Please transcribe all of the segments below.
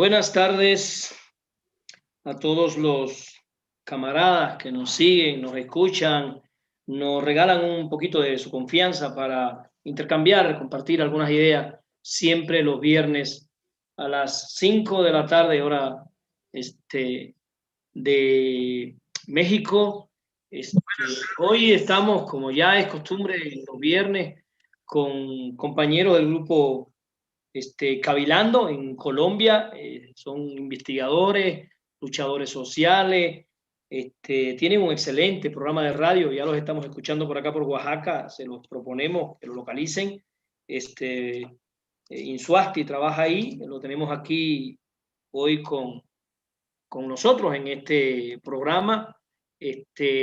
Buenas tardes a todos los camaradas que nos siguen, nos escuchan, nos regalan un poquito de su confianza para intercambiar, compartir algunas ideas, siempre los viernes a las 5 de la tarde, hora de México. Hoy estamos, como ya es costumbre, los viernes con compañeros del grupo Cavilando en Colombia. Son investigadores, luchadores sociales, tienen un excelente programa de radio, ya los estamos escuchando por acá por Oaxaca, se los proponemos que lo localicen. Insuasti trabaja ahí, lo tenemos aquí hoy con nosotros en este programa.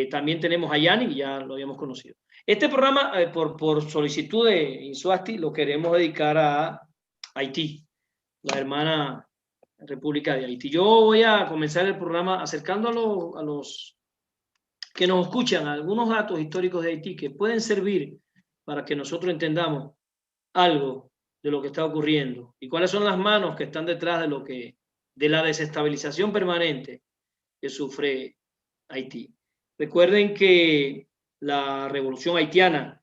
También tenemos a Yanni, ya lo habíamos conocido. Este programa, por solicitud de Insuasti, lo queremos dedicar a Haití, la hermana República de Haití. Yo voy a comenzar el programa acercando a los que nos escuchan algunos datos históricos de Haití que pueden servir para que nosotros entendamos algo de lo que está ocurriendo y cuáles son las manos que están detrás de la desestabilización permanente que sufre Haití. Recuerden que la revolución haitiana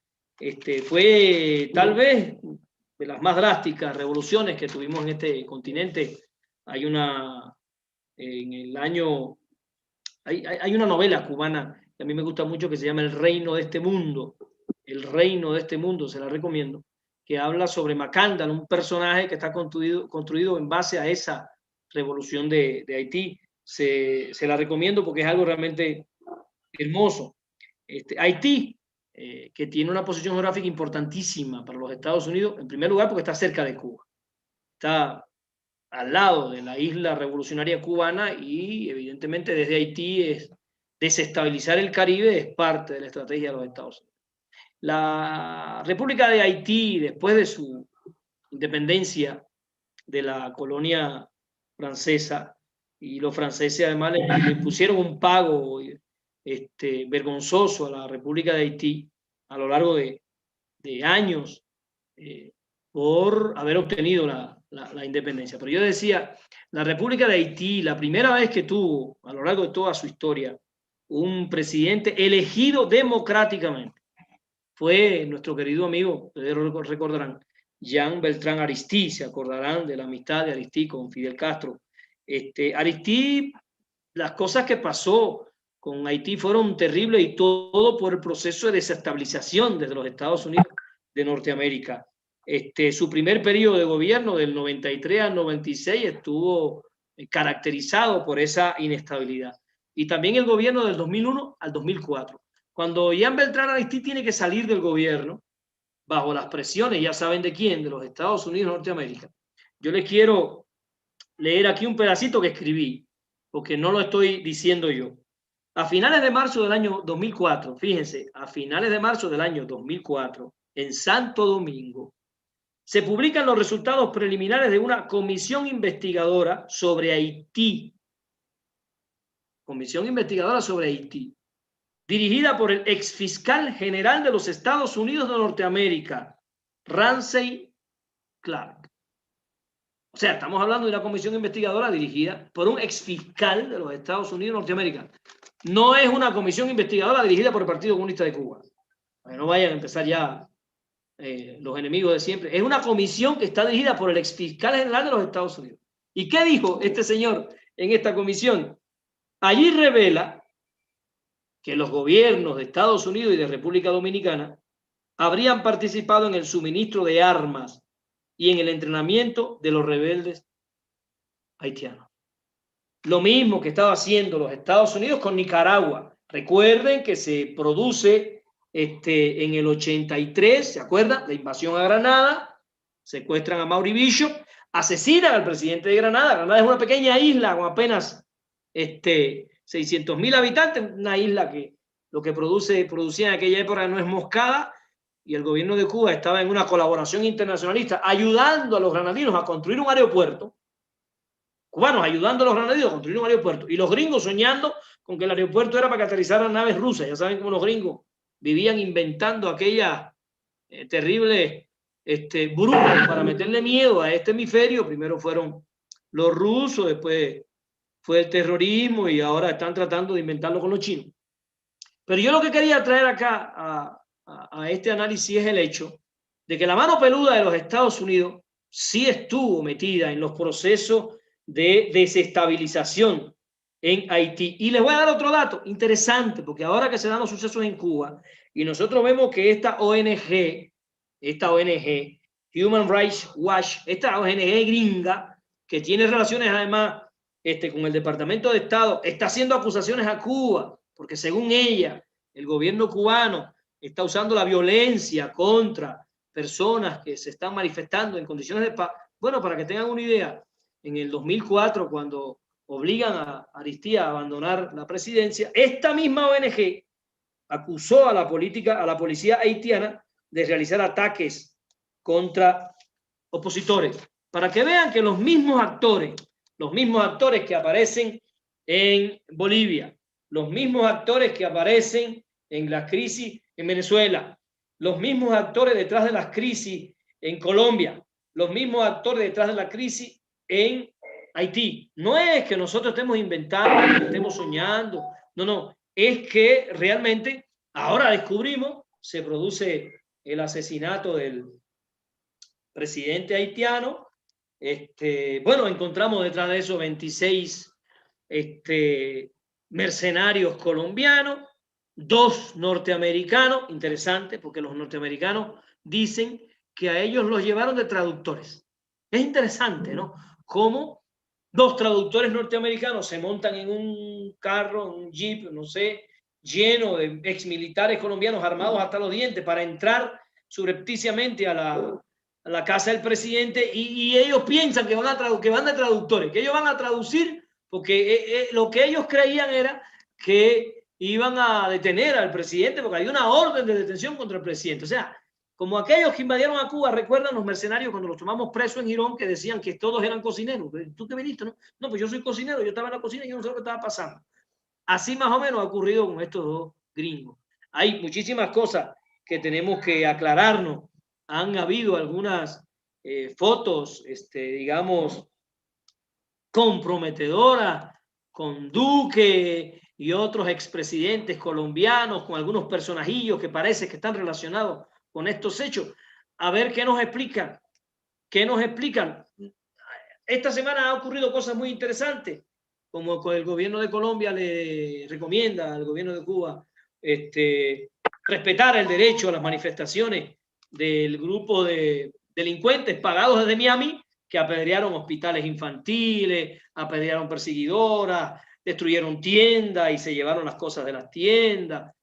fue tal vez de las más drásticas revoluciones que tuvimos en este continente. Hay una, en el año, hay una novela cubana que a mí me gusta mucho que se llama El Reino de este Mundo. El Reino de este Mundo, se la recomiendo, que habla sobre Macandal, un personaje que está construido en base a esa revolución de Haití. Se la recomiendo porque es algo realmente hermoso. Haití, que tiene una posición geográfica importantísima para los Estados Unidos, en primer lugar porque está cerca de Cuba, está al lado de la isla revolucionaria cubana y evidentemente desde Haití desestabilizar el Caribe es parte de la estrategia de los Estados Unidos. La República de Haití, después de su independencia de la colonia francesa, y los franceses además le impusieron un pago vergonzoso a la República de Haití a lo largo de años por haber obtenido la independencia. Pero yo decía, la República de Haití, la primera vez que tuvo a lo largo de toda su historia un presidente elegido democráticamente, fue nuestro querido amigo, ustedes recordarán, Jean Beltrán Aristide, se acordarán de la amistad de Aristide con Fidel Castro. Aristide, las cosas que pasó con Haití fueron terribles y todo por el proceso de desestabilización desde los Estados Unidos de Norteamérica. Su primer periodo de gobierno del 93 al 96 estuvo caracterizado por esa inestabilidad. Y también el gobierno del 2001 al 2004. Cuando Jean Beltrán Aristide tiene que salir del gobierno, bajo las presiones, ya saben de quién, de los Estados Unidos de Norteamérica, yo les quiero leer aquí un pedacito que escribí, porque no lo estoy diciendo yo. A finales de marzo del año 2004, fíjense, a finales de marzo del año 2004, en Santo Domingo, se publican los resultados preliminares de una comisión investigadora sobre Haití. Comisión investigadora sobre Haití, dirigida por el exfiscal general de los Estados Unidos de Norteamérica, Ramsey Clark. O sea, estamos hablando de una comisión investigadora dirigida por un exfiscal de los Estados Unidos de Norteamérica. No es una comisión investigadora dirigida por el Partido Comunista de Cuba. Para que no vayan a empezar ya los enemigos de siempre. Es una comisión que está dirigida por el exfiscal general de los Estados Unidos. ¿Y qué dijo este señor en esta comisión? Allí revela que los gobiernos de Estados Unidos y de República Dominicana habrían participado en el suministro de armas y en el entrenamiento de los rebeldes haitianos. Lo mismo que estaba haciendo los Estados Unidos con Nicaragua. Recuerden que se produce en el 83, ¿se acuerdan? La invasión a Granada, secuestran a Mauri Bishop, asesinan al presidente de Granada. Granada es una pequeña isla con apenas 600.000 habitantes, una isla que lo que producía en aquella época no es moscada, y el gobierno de Cuba estaba en una colaboración internacionalista ayudando a los granadinos a construir un aeropuerto, cubanos ayudando a los granadinos a construir un aeropuerto, y los gringos soñando con que el aeropuerto era para que aterrizaran naves rusas. Ya saben cómo los gringos vivían inventando aquellas terribles brujas para meterle miedo a este hemisferio. Primero fueron los rusos, después fue el terrorismo y ahora están tratando de inventarlo con los chinos. Pero yo lo que quería traer acá a este análisis es el hecho de que la mano peluda de los Estados Unidos sí estuvo metida en los procesos de desestabilización en Haití. Y les voy a dar otro dato interesante, porque ahora que se dan los sucesos en Cuba y nosotros vemos que esta ONG, Human Rights Watch, esta ONG gringa, que tiene relaciones además con el Departamento de Estado, está haciendo acusaciones a Cuba, porque según ella, el gobierno cubano está usando la violencia contra personas que se están manifestando en condiciones de paz. Bueno, para que tengan una idea, en el 2004, cuando obligan a Aristía a abandonar la presidencia, esta misma ONG acusó a la policía haitiana de realizar ataques contra opositores, para que vean que los mismos actores que aparecen en Bolivia, los mismos actores que aparecen en la crisis en Venezuela, los mismos actores detrás de las crisis en Colombia, los mismos actores detrás de la crisis en Haití. No es que nosotros estemos inventando, que estemos soñando, no, es que realmente ahora descubrimos, se produce el asesinato del presidente haitiano. Bueno, encontramos detrás de eso 26 mercenarios colombianos, 2 norteamericanos, interesante, porque los norteamericanos dicen que a ellos los llevaron de traductores. Es interesante, ¿no? Cómo 2 traductores norteamericanos se montan en un carro, un jeep, no sé, lleno de exmilitares colombianos armados hasta los dientes para entrar subrepticiamente a la casa del presidente y ellos piensan que van de traductores, que ellos van a traducir porque lo que ellos creían era que iban a detener al presidente porque hay una orden de detención contra el presidente. O sea, como aquellos que invadieron a Cuba, recuerdan los mercenarios cuando los tomamos presos en Girón, que decían que todos eran cocineros. ¿Tú qué viniste? No, pues yo soy cocinero, yo estaba en la cocina y yo no sé lo que estaba pasando. Así más o menos ha ocurrido con estos 2 gringos. Hay muchísimas cosas que tenemos que aclararnos. Han habido algunas fotos, digamos, comprometedoras con Duque y otros expresidentes colombianos, con algunos personajillos que parece que están relacionados con estos hechos. A ver qué nos explican. ¿Qué nos explican? Esta semana ha ocurrido cosas muy interesantes, como el gobierno de Colombia le recomienda al gobierno de Cuba respetar el derecho a las manifestaciones del grupo de delincuentes pagados desde Miami que apedrearon hospitales infantiles, apedrearon perseguidoras, destruyeron tiendas y se llevaron las cosas de las tiendas.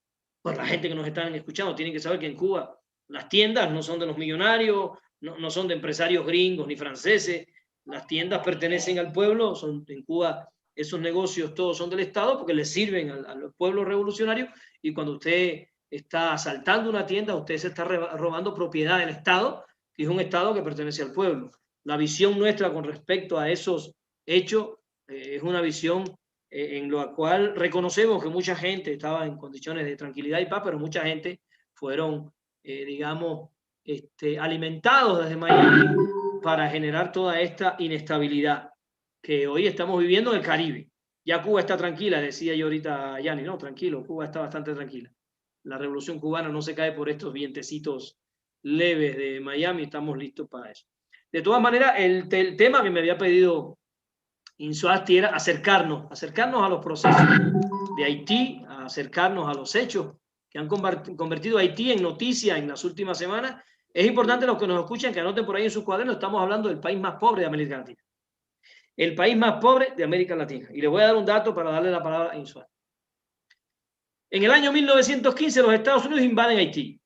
Pues la gente que nos están escuchando tiene que saber que en Cuba las tiendas no son de los millonarios, no son de empresarios gringos ni franceses. Las tiendas pertenecen al pueblo, en Cuba esos negocios todos son del Estado porque le sirven al pueblo revolucionario, y cuando usted está asaltando una tienda, usted se está robando propiedad del Estado, que es un Estado que pertenece al pueblo. La visión nuestra con respecto a esos hechos es una visión en la cual reconocemos que mucha gente estaba en condiciones de tranquilidad y paz, pero mucha gente fueron, digamos, alimentados desde Miami para generar toda esta inestabilidad que hoy estamos viviendo en el Caribe. Ya Cuba está tranquila, decía yo ahorita a Yanni, no, tranquilo, Cuba está bastante tranquila. La revolución cubana no se cae por estos vientecitos leves de Miami, estamos listos para eso. De todas maneras, el tema que me había pedido Insuasti era acercarnos a los procesos de Haití, a acercarnos a los hechos que han convertido a Haití en noticia en las últimas semanas. Es importante los que nos escuchan que anoten por ahí en sus cuadernos, estamos hablando del país más pobre de América Latina. El país más pobre de América Latina. Y les voy a dar un dato para darle la palabra a Insuasti. En el año 1915 los Estados Unidos invaden Haití.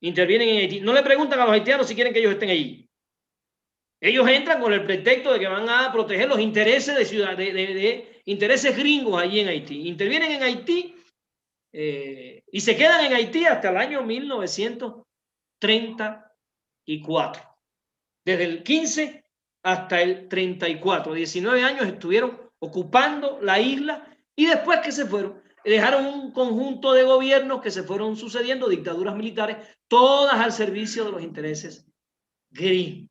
Intervienen en Haití. No le preguntan a los haitianos si quieren que ellos estén allí. Ellos entran con el pretexto de que van a proteger los intereses de intereses gringos allí en Haití. Intervienen en Haití y se quedan en Haití hasta el año 1934. Desde el 15 hasta el 34. 19 años estuvieron ocupando la isla y después que se fueron, dejaron un conjunto de gobiernos que se fueron sucediendo, dictaduras militares, todas al servicio de los intereses gringos.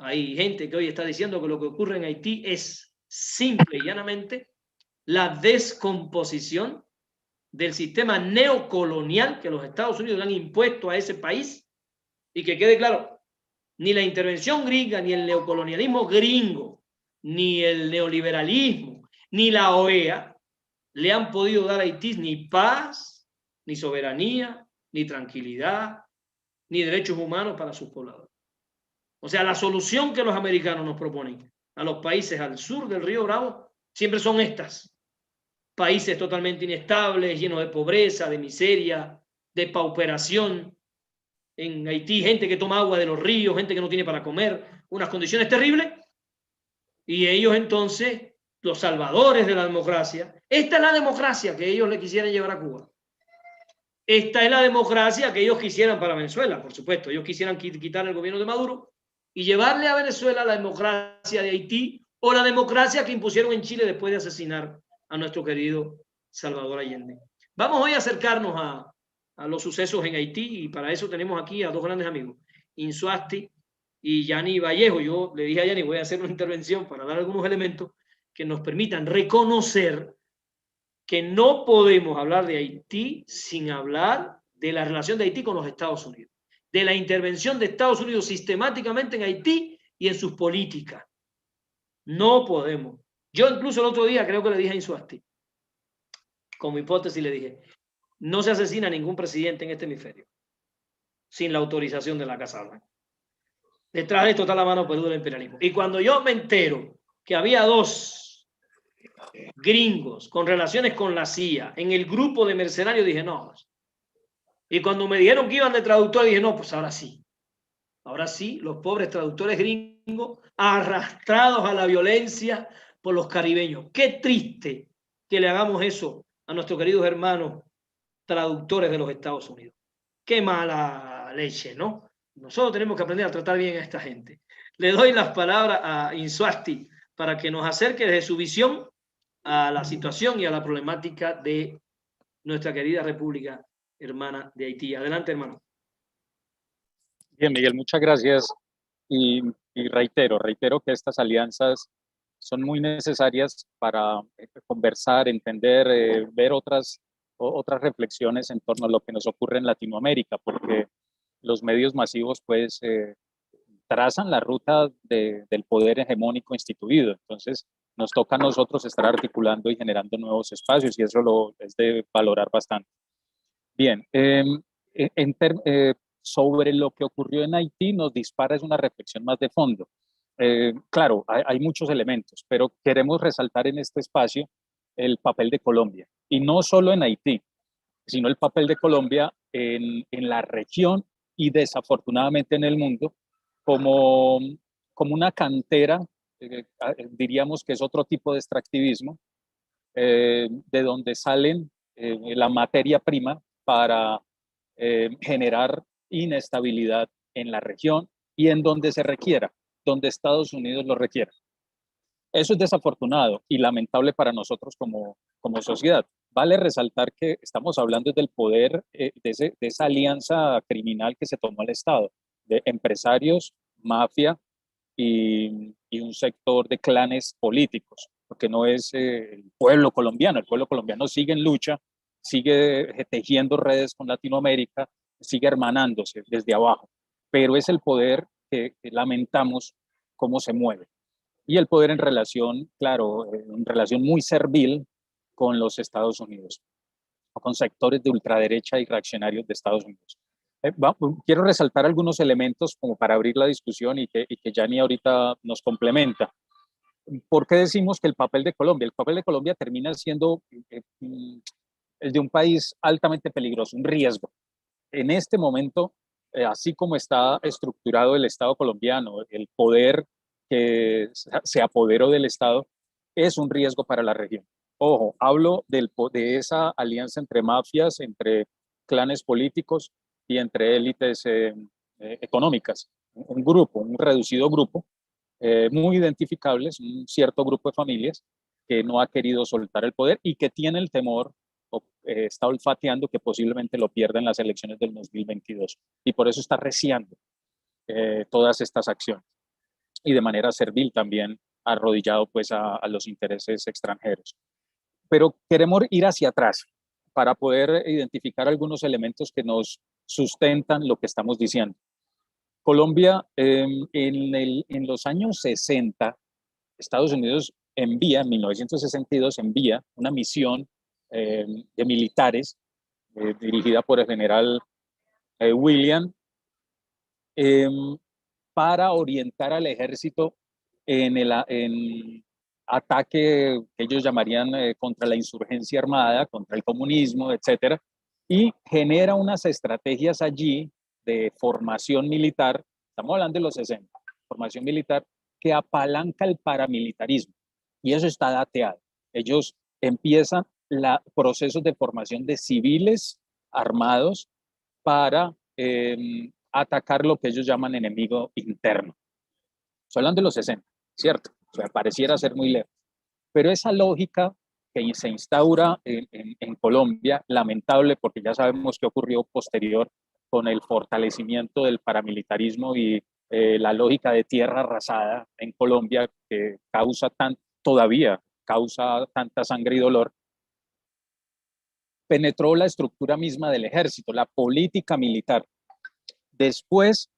Hay gente que hoy está diciendo que lo que ocurre en Haití es simple y llanamente la descomposición del sistema neocolonial que los Estados Unidos le han impuesto a ese país, y que quede claro, ni la intervención gringa, ni el neocolonialismo gringo, ni el neoliberalismo, ni la OEA le han podido dar a Haití ni paz, ni soberanía, ni tranquilidad, ni derechos humanos para sus pobladores. O sea, la solución que los americanos nos proponen a los países al sur del río Bravo siempre son estas: países totalmente inestables, llenos de pobreza, de miseria, de pauperación. En Haití, gente que toma agua de los ríos, gente que no tiene para comer, unas condiciones terribles, y ellos entonces, los salvadores de la democracia. Esta es la democracia que ellos le quisieran llevar a Cuba. Esta es la democracia que ellos quisieran para Venezuela, por supuesto. Ellos quisieran quitar el gobierno de Maduro y llevarle a Venezuela la democracia de Haití, o la democracia que impusieron en Chile después de asesinar a nuestro querido Salvador Allende. Vamos hoy a acercarnos a los sucesos en Haití, y para eso tenemos aquí a dos grandes amigos, Insuasti y Yanni Vallejo. Yo le dije a Yanni, voy a hacer una intervención para dar algunos elementos que nos permitan reconocer que no podemos hablar de Haití sin hablar de la relación de Haití con los Estados Unidos, de la intervención de Estados Unidos sistemáticamente en Haití y en sus políticas. No podemos. Yo incluso el otro día creo que le dije a Insuasti, como hipótesis le dije, no se asesina a ningún presidente en este hemisferio sin la autorización de la Casa Blanca. Detrás de esto está la mano peluda del imperialismo. Y cuando yo me entero que había dos gringos con relaciones con la CIA en el grupo de mercenarios, dije, no. Y cuando me dijeron que iban de traductor, dije, no, pues ahora sí. Ahora sí, los pobres traductores gringos arrastrados a la violencia por los caribeños. Qué triste que le hagamos eso a nuestros queridos hermanos traductores de los Estados Unidos. Qué mala leche, ¿no? Nosotros tenemos que aprender a tratar bien a esta gente. Le doy las palabras a Insuasti para que nos acerque desde su visión a la situación y a la problemática de nuestra querida República Hermana de Haití. Adelante, hermano. Bien, Miguel, muchas gracias. Y reitero que estas alianzas son muy necesarias para conversar, entender, ver otras reflexiones en torno a lo que nos ocurre en Latinoamérica, porque los medios masivos pues trazan la ruta del poder hegemónico instituido. Entonces nos toca a nosotros estar articulando y generando nuevos espacios, y eso es de valorar bastante. Bien, sobre lo que ocurrió en Haití nos dispara es una reflexión más de fondo. Claro, hay muchos elementos, pero queremos resaltar en este espacio el papel de Colombia, y no solo en Haití, sino el papel de Colombia en la región y desafortunadamente en el mundo como una cantera, diríamos que es otro tipo de extractivismo, de donde salen la materia prima para generar inestabilidad en la región y en donde se requiera, donde Estados Unidos lo requiera. Eso es desafortunado y lamentable para nosotros como sociedad. Vale resaltar que estamos hablando del poder, de esa alianza criminal que se tomó el Estado, de empresarios, mafia y un sector de clanes políticos, porque no es el pueblo colombiano. El pueblo colombiano sigue en lucha, sigue tejiendo redes con Latinoamérica, sigue hermanándose desde abajo, pero es el poder que lamentamos cómo se mueve. Y el poder en relación, claro, en relación muy servil con los Estados Unidos, o con sectores de ultraderecha y reaccionarios de Estados Unidos. Quiero resaltar algunos elementos como para abrir la discusión y que Yanni ahorita nos complementa. ¿Por qué decimos que el papel de Colombia? El papel de Colombia termina siendo el de un país altamente peligroso, un riesgo. En este momento, así como está estructurado el Estado colombiano, el poder que se apoderó del Estado, es un riesgo para la región. Ojo, hablo de esa alianza entre mafias, entre clanes políticos y entre élites económicas. Un grupo, un reducido grupo, muy identificables, un cierto grupo de familias que no ha querido soltar el poder y que tiene el temor, está olfateando que posiblemente lo pierda en las elecciones del 2022, y por eso está reciando todas estas acciones. y de manera servil también arrodillado pues a los intereses extranjeros. Pero queremos ir hacia atrás para poder identificar algunos elementos que nos sustentan lo que estamos diciendo. Colombia, en los años 60, Estados Unidos envía, en 1962, envía una misión de militares dirigida por el general William, para orientar al ejército en ataque que ellos llamarían contra la insurgencia armada, contra el comunismo, etcétera, y genera unas estrategias allí de formación militar, estamos hablando de los 60, formación militar que apalanca el paramilitarismo, y eso está dateado. Ellos empiezan procesos de formación de civiles armados para atacar lo que ellos llaman enemigo interno. Estoy hablando de los 60, ¿cierto? O sea, pareciera ser muy lejos. Pero esa lógica que se instaura en Colombia, lamentable, porque ya sabemos qué ocurrió posterior con el fortalecimiento del paramilitarismo y la lógica de tierra arrasada en Colombia, que todavía causa tanta sangre y dolor, penetró la estructura misma del ejército, la política militar. Después,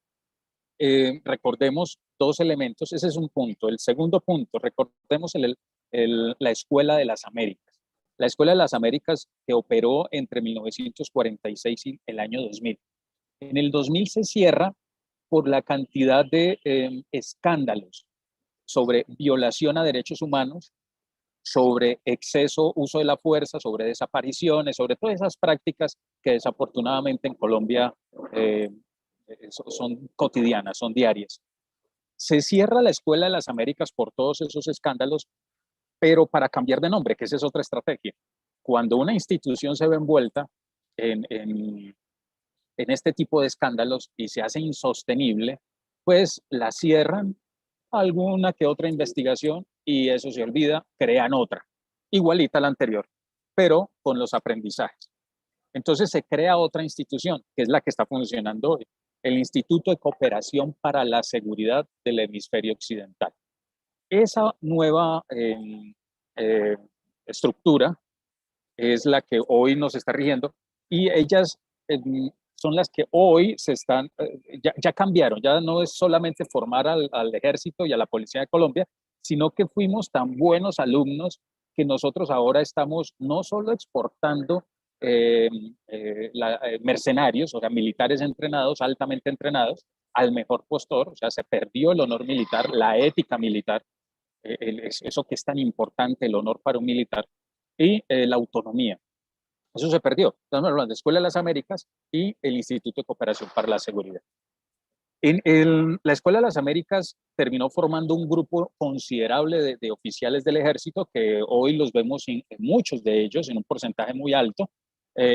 recordemos dos elementos, ese es un punto. El segundo punto, recordemos la Escuela de las Américas. La Escuela de las Américas que operó entre 1946 y el año 2000. En el 2000 se cierra por la cantidad de escándalos sobre violación a derechos humanos, sobre exceso, uso de la fuerza, sobre desapariciones, sobre todas esas prácticas que desafortunadamente en Colombia son cotidianas, son diarias. Se cierra la Escuela de las Américas por todos esos escándalos, pero para cambiar de nombre, que esa es otra estrategia. Cuando una institución se ve envuelta en este tipo de escándalos y se hace insostenible, pues la cierran, alguna que otra investigación, y eso se olvida, crean otra, igualita a la anterior, pero con los aprendizajes. Entonces se crea otra institución, que es la que está funcionando hoy, el Instituto de Cooperación para la Seguridad del Hemisferio Occidental. Esa nueva estructura es la que hoy nos está rigiendo, y ellas son las que hoy ya cambiaron, ya no es solamente formar al ejército y a la policía de Colombia, sino que fuimos tan buenos alumnos que nosotros ahora estamos no solo exportando mercenarios, o sea, militares entrenados, altamente entrenados, al mejor postor, o sea, se perdió el honor militar, la ética militar, eso que es tan importante, el honor para un militar, y la autonomía. Eso se perdió. Estamos hablando de Escuela de las Américas y el Instituto de Cooperación para la Seguridad. La Escuela de las Américas terminó formando un grupo considerable de oficiales del ejército, que hoy los vemos en muchos de ellos, en un porcentaje muy alto,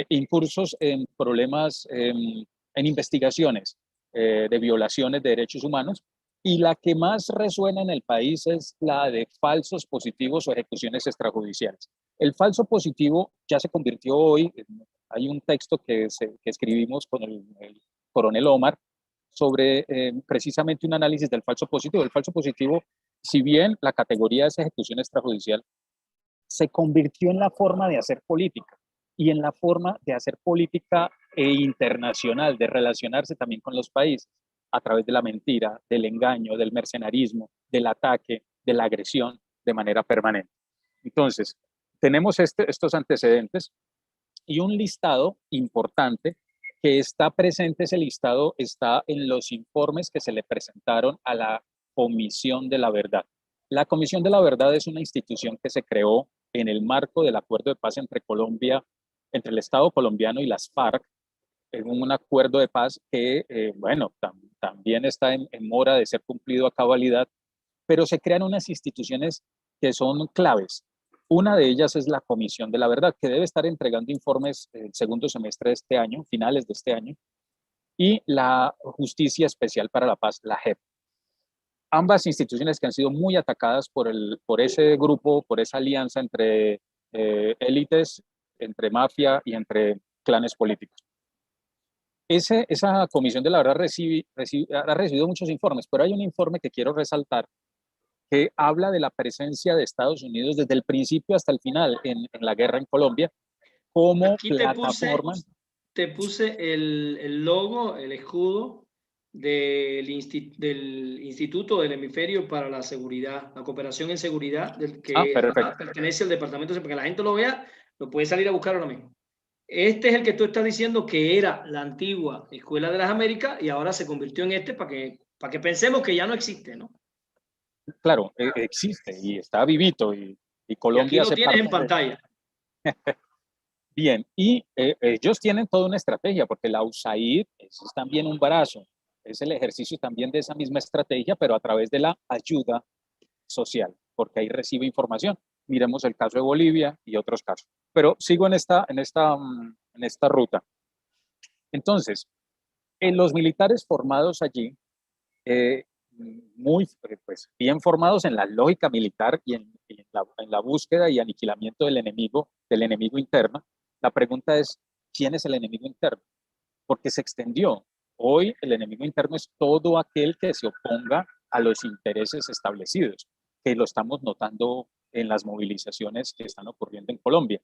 incursos en problemas, en investigaciones de violaciones de derechos humanos, y la que más resuena en el país es la de falsos positivos o ejecuciones extrajudiciales. El falso positivo ya se convirtió hoy, hay un texto que escribimos con el coronel Omar sobre precisamente un análisis del falso positivo. El falso positivo, si bien la categoría es ejecución extrajudicial, se convirtió en la forma de hacer política, y en la forma de hacer política internacional, de relacionarse también con los países a través de la mentira, del engaño, del mercenarismo, del ataque, de la agresión de manera permanente. Entonces, tenemos estos antecedentes y un listado importante que está presente. Ese listado está en los informes que se le presentaron a la Comisión de la Verdad. La Comisión de la Verdad es una institución que se creó en el marco del acuerdo de paz entre Colombia, entre el Estado colombiano y las FARC, en un acuerdo de paz que, bueno, también está en mora de ser cumplido a cabalidad, pero se crean unas instituciones que son claves. Una de ellas es la Comisión de la Verdad, que debe estar entregando informes el segundo semestre de este año, finales de este año, y la Justicia Especial para la Paz, la JEP. Ambas instituciones que han sido muy atacadas por ese grupo, por esa alianza entre élites, entre mafia y entre clanes políticos. Esa comisión de la verdad ha recibido muchos informes, pero hay un informe que quiero resaltar que habla de la presencia de Estados Unidos desde el principio hasta el final en la guerra en Colombia como Aquí plataforma. te puse el logo, el escudo del Instituto del Hemisferio para la Seguridad, la Cooperación en Seguridad, del que Perfecto. pertenece al departamento, para que la gente lo vea, lo puede salir a buscar ahora mismo. Este es el que tú estás diciendo que era la antigua Escuela de las Américas y ahora se convirtió en este para que pensemos que ya no existe, ¿no? Claro, existe y está vivito y Y aquí Colombia lo hace tienes parte en pantalla. Bien, y ellos tienen toda una estrategia, porque la USAID es también un brazo, es el ejercicio también de esa misma estrategia, pero a través de la ayuda social, porque ahí recibe información. Miremos el caso de Bolivia y otros casos. Pero sigo en esta ruta. Entonces, los militares formados allí, eh, muy pues, bien formados en la lógica militar y en la búsqueda y aniquilamiento del enemigo interno. La pregunta es, ¿quién es el enemigo interno? Porque se extendió. Hoy el enemigo interno es todo aquel que se oponga a los intereses establecidos, que lo estamos notando en las movilizaciones que están ocurriendo en Colombia.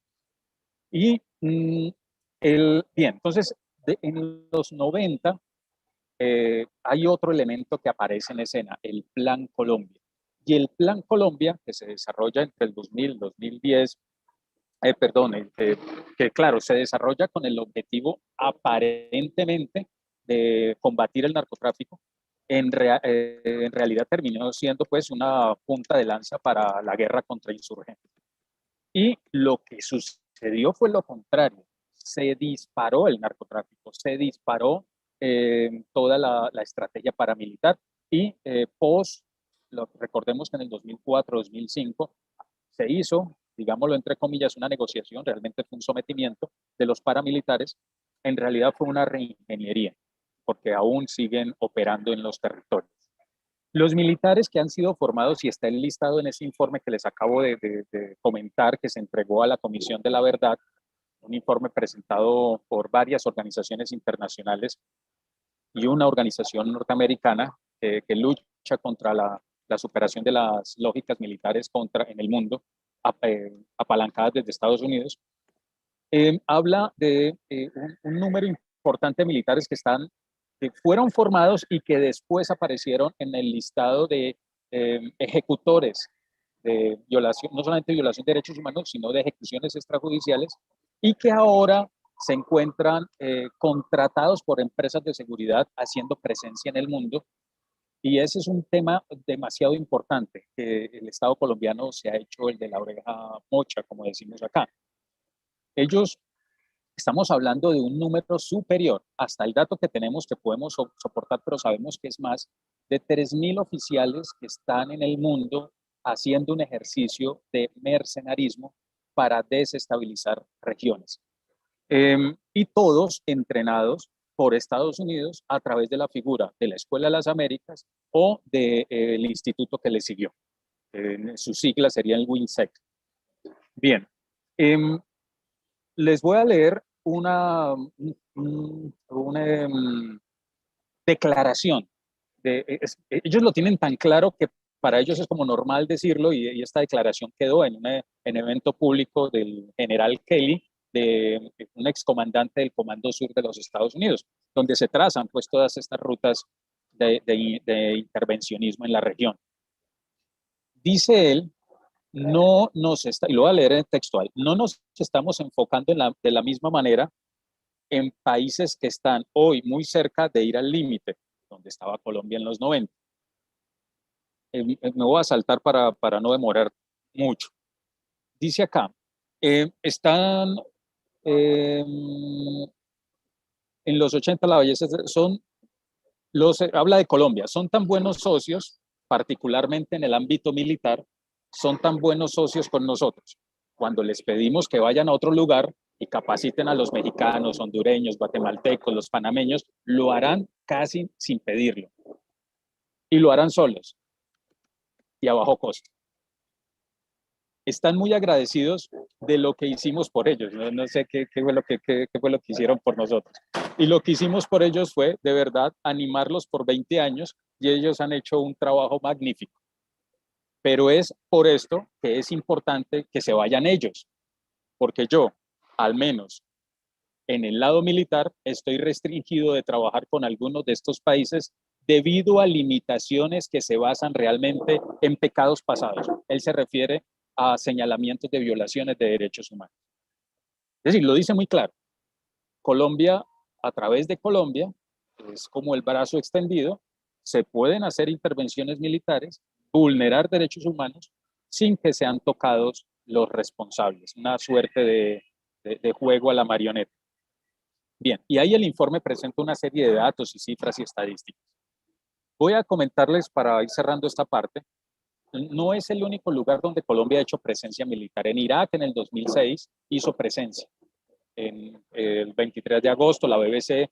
Y bien, entonces en los 90 hay otro elemento que aparece en escena, el Plan Colombia. Y el Plan Colombia, que se desarrolla entre el 2000 y 2010, que claro, se desarrolla con el objetivo aparentemente de combatir el narcotráfico, en realidad terminó siendo pues una punta de lanza para la guerra contra insurgentes. Y lo que sucedió fue lo contrario, se disparó el narcotráfico, se disparó toda la estrategia paramilitar y recordemos que en el 2004-2005 se hizo, digámoslo entre comillas, una negociación, realmente fue un sometimiento de los paramilitares, en realidad fue una reingeniería, porque aún siguen operando en los territorios. Los militares que han sido formados, y está enlistado en ese informe que les acabo de comentar, que se entregó a la Comisión de la Verdad, un informe presentado por varias organizaciones internacionales y una organización norteamericana que lucha contra la superación de las lógicas militares en el mundo, apalancadas desde Estados Unidos, habla de un número importante de militares que fueron formados y que después aparecieron en el listado de ejecutores de violación, no solamente violación de derechos humanos, sino de ejecuciones extrajudiciales, y que ahora se encuentran contratados por empresas de seguridad haciendo presencia en el mundo. Y ese es un tema demasiado importante, que el Estado colombiano se ha hecho el de la oreja mocha, como decimos acá. Ellos, estamos hablando de un número superior, hasta el dato que tenemos que podemos soportar, pero sabemos que es más, de 3.000 oficiales que están en el mundo haciendo un ejercicio de mercenarismo para desestabilizar regiones. Y todos entrenados por Estados Unidos a través de la figura de la Escuela de las Américas o del instituto que le siguió. Sus siglas serían el WINSEC. Bien, les voy a leer una declaración. Ellos lo tienen tan claro que para ellos es como normal decirlo, y esta declaración quedó en un evento público del general Kelly, de un excomandante del Comando Sur de los Estados Unidos, donde se trazan pues todas estas rutas de intervencionismo en la región. Dice él, no nos está, y lo voy a leer en textual, no nos estamos enfocando de la misma manera en países que están hoy muy cerca de ir al límite, donde estaba Colombia en los 90. Me voy a saltar para no demorar mucho. Dice acá, están en los 80 la belleza habla de Colombia, son tan buenos socios, particularmente en el ámbito militar, son tan buenos socios con nosotros. Cuando les pedimos que vayan a otro lugar y capaciten a los mexicanos, hondureños, guatemaltecos, los panameños, lo harán casi sin pedirlo. Y lo harán solos y a bajo costo. Están muy agradecidos de lo que hicimos por ellos. No sé qué fue lo que hicieron por nosotros. Y lo que hicimos por ellos fue, de verdad, animarlos por 20 años y ellos han hecho un trabajo magnífico. Pero es por esto que es importante que se vayan ellos, porque yo, al menos en el lado militar, estoy restringido de trabajar con algunos de estos países debido a limitaciones que se basan realmente en pecados pasados. Él se refiere a señalamientos de violaciones de derechos humanos. Es decir, lo dice muy claro. Colombia, a través de Colombia, es como el brazo extendido, se pueden hacer intervenciones militares, vulnerar derechos humanos sin que sean tocados los responsables. Una suerte de juego a la marioneta. Bien, y ahí el informe presenta una serie de datos y cifras y estadísticas. Voy a comentarles para ir cerrando esta parte. No es el único lugar donde Colombia ha hecho presencia militar. En Irak, en el 2006, hizo presencia. En el 23 de agosto, la BBC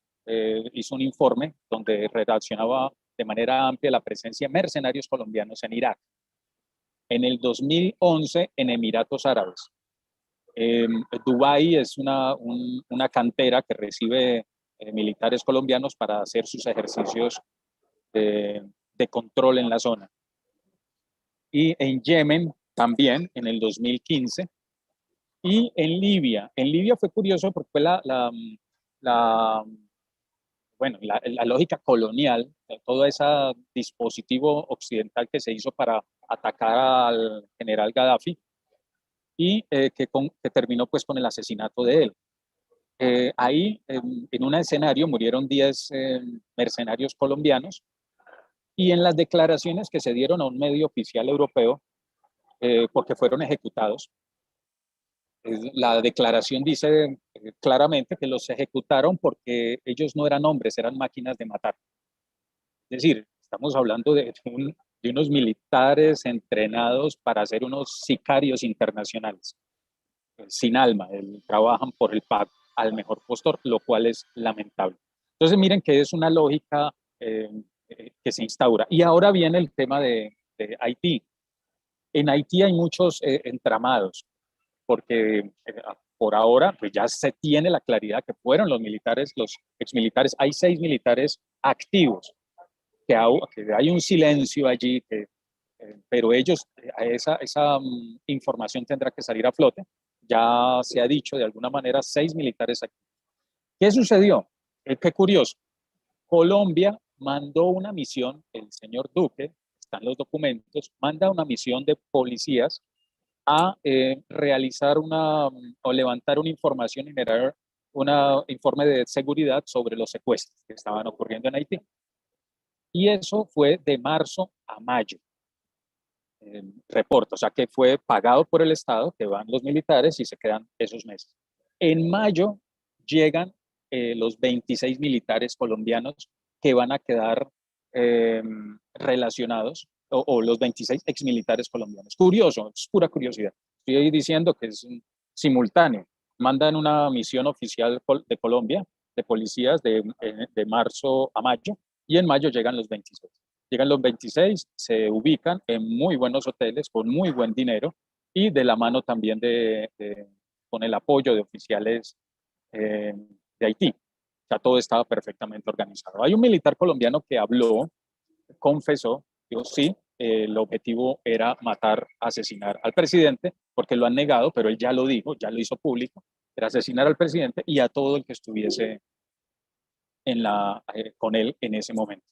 hizo un informe donde redaccionaba de manera amplia la presencia de mercenarios colombianos en Irak. En el 2011, en Emiratos Árabes. Dubái es una cantera que recibe militares colombianos para hacer sus ejercicios de control en la zona. Y en Yemen también, en el 2015. Y en Libia fue curioso porque fue la lógica colonial, todo ese dispositivo occidental que se hizo para atacar al general Gaddafi y que terminó pues con el asesinato de él. Ahí, en un escenario, murieron 10 mercenarios colombianos y en las declaraciones que se dieron a un medio oficial europeo, porque fueron ejecutados, la declaración dice claramente que los ejecutaron porque ellos no eran hombres, eran máquinas de matar. Es decir, estamos hablando de unos militares entrenados para ser unos sicarios internacionales, sin alma, trabajan por el pago al mejor postor, lo cual es lamentable. Entonces miren que es una lógica que se instaura. Y ahora viene el tema de Haití. En Haití hay muchos entramados, porque por ahora pues ya se tiene la claridad que fueron los militares, los exmilitares. Hay 6 militares activos, que hay un silencio allí, pero ellos, esa información tendrá que salir a flote. Ya se ha dicho de alguna manera 6 militares activos. ¿Qué sucedió? Qué curioso. Colombia mandó una misión, el señor Duque, están los documentos, manda una misión de policías a realizar o levantar una información y generar un informe de seguridad sobre los secuestros que estaban ocurriendo en Haití. Y eso fue de marzo a mayo. Reporte, o sea que fue pagado por el Estado, que van los militares y se quedan esos meses. En mayo llegan los 26 militares colombianos que van a quedar relacionados, o los 26 exmilitares colombianos. Curioso, es pura curiosidad. Estoy diciendo que es simultáneo. Mandan una misión oficial de Colombia, de policías, de marzo a mayo, y en mayo llegan los 26. Llegan los 26, se ubican en muy buenos hoteles, con muy buen dinero, y de la mano también con el apoyo de oficiales de Haití. O sea, todo estaba perfectamente organizado. Hay un militar colombiano que habló, confesó, dijo, sí, el objetivo era matar, asesinar al presidente, porque lo han negado, pero él ya lo dijo, ya lo hizo público, era asesinar al presidente y a todo el que estuviese con él en ese momento.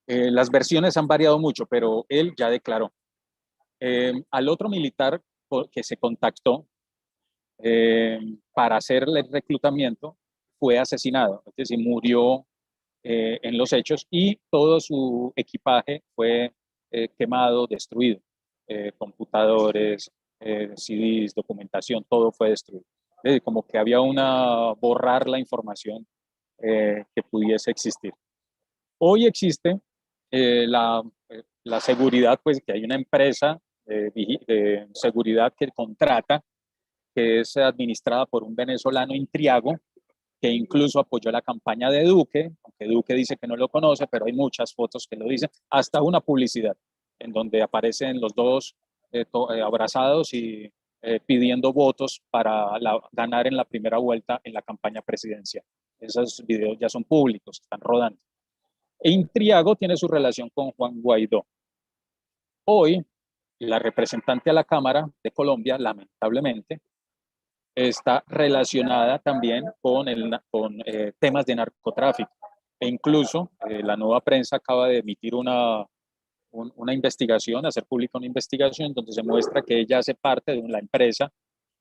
Las versiones han variado mucho, pero él ya declaró. Al otro militar que se contactó para hacerle el reclutamiento fue asesinado, es decir, murió en los hechos y todo su equipaje fue quemado, destruido. Computadores, CDs, documentación, todo fue destruido. Como que había borrar la información que pudiese existir. Hoy existe la seguridad, pues que hay una empresa de seguridad que contrata, que es administrada por un venezolano, Intriago, que incluso apoyó la campaña de Duque, aunque Duque dice que no lo conoce, pero hay muchas fotos que lo dicen, hasta una publicidad en donde aparecen los dos abrazados y pidiendo votos para ganar en la primera vuelta en la campaña presidencial. Esos videos ya son públicos, están rodando. E Intriago tiene su relación con Juan Guaidó. Hoy, la representante a la Cámara de Colombia, lamentablemente, está relacionada también con temas de narcotráfico. E incluso la Nueva Prensa acaba de emitir una investigación, hacer pública una investigación donde se muestra que ella hace parte de la empresa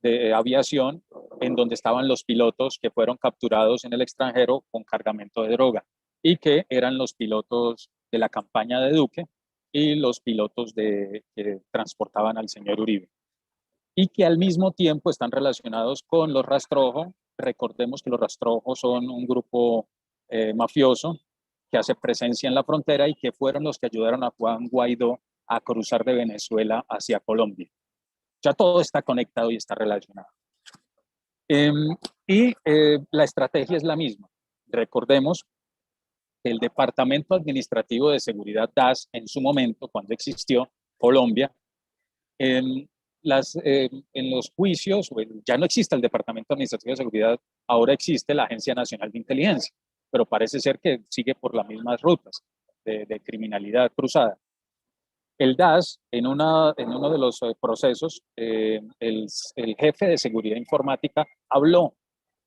de aviación en donde estaban los pilotos que fueron capturados en el extranjero con cargamento de droga y que eran los pilotos de la campaña de Duque y los pilotos que transportaban al señor Uribe. Y que al mismo tiempo están relacionados con los Rastrojo. Recordemos que los Rastrojo son un grupo mafioso que hace presencia en la frontera y que fueron los que ayudaron a Juan Guaidó a cruzar de Venezuela hacia Colombia. Ya todo está conectado y está relacionado. La estrategia es la misma. Recordemos que el Departamento Administrativo de Seguridad DAS, en su momento, cuando existió Colombia, en los juicios, ya no existe el Departamento Administrativo de Seguridad, ahora existe la Agencia Nacional de Inteligencia, pero parece ser que sigue por las mismas rutas de criminalidad cruzada. El DAS, en uno de los procesos, el jefe de seguridad informática habló,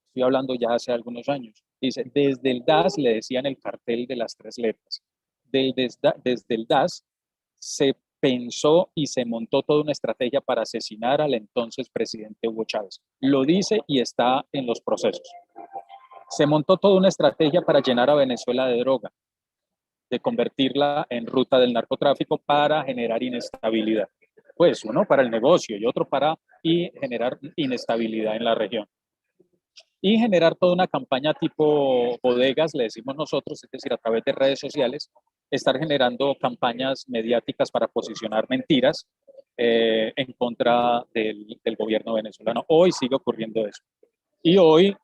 estoy hablando ya hace algunos años, dice, desde el DAS le decían el cartel de las 3 letras. Desde el DAS se pensó y se montó toda una estrategia para asesinar al entonces presidente Hugo Chávez. Lo dice y está en los procesos. Se montó toda una estrategia para llenar a Venezuela de droga, de convertirla en ruta del narcotráfico para generar inestabilidad. Pues uno para el negocio y otro para generar inestabilidad en la región. Y generar toda una campaña tipo bodegas, le decimos nosotros, es decir, a través de redes sociales, estar generando campañas mediáticas para posicionar mentiras en contra del gobierno venezolano. Hoy sigue ocurriendo eso. Y hoy,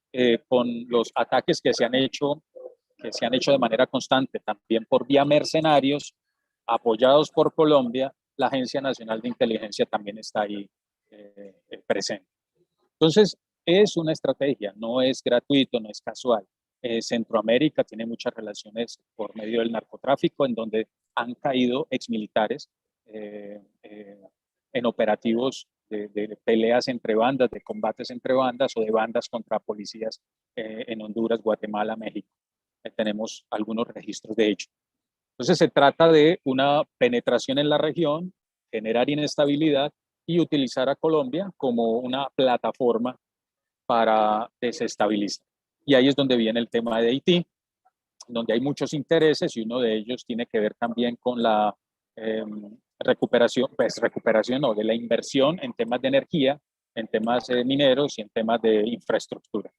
con los ataques que se han hecho de manera constante, también por vía mercenarios, apoyados por Colombia, la Agencia Nacional de Inteligencia también está ahí presente. Entonces, es una estrategia, no es gratuito, no es casual. Centroamérica tiene muchas relaciones por medio del narcotráfico, en donde han caído exmilitares en operativos de peleas entre bandas, de combates entre bandas o de bandas contra policías en Honduras, Guatemala, México. Tenemos algunos registros de ello. Entonces se trata de una penetración en la región, generar inestabilidad y utilizar a Colombia como una plataforma para desestabilizar. Y ahí es donde viene el tema de Haití, donde hay muchos intereses y uno de ellos tiene que ver también con la recuperación de la inversión en temas de energía, en temas mineros y en temas de infraestructura.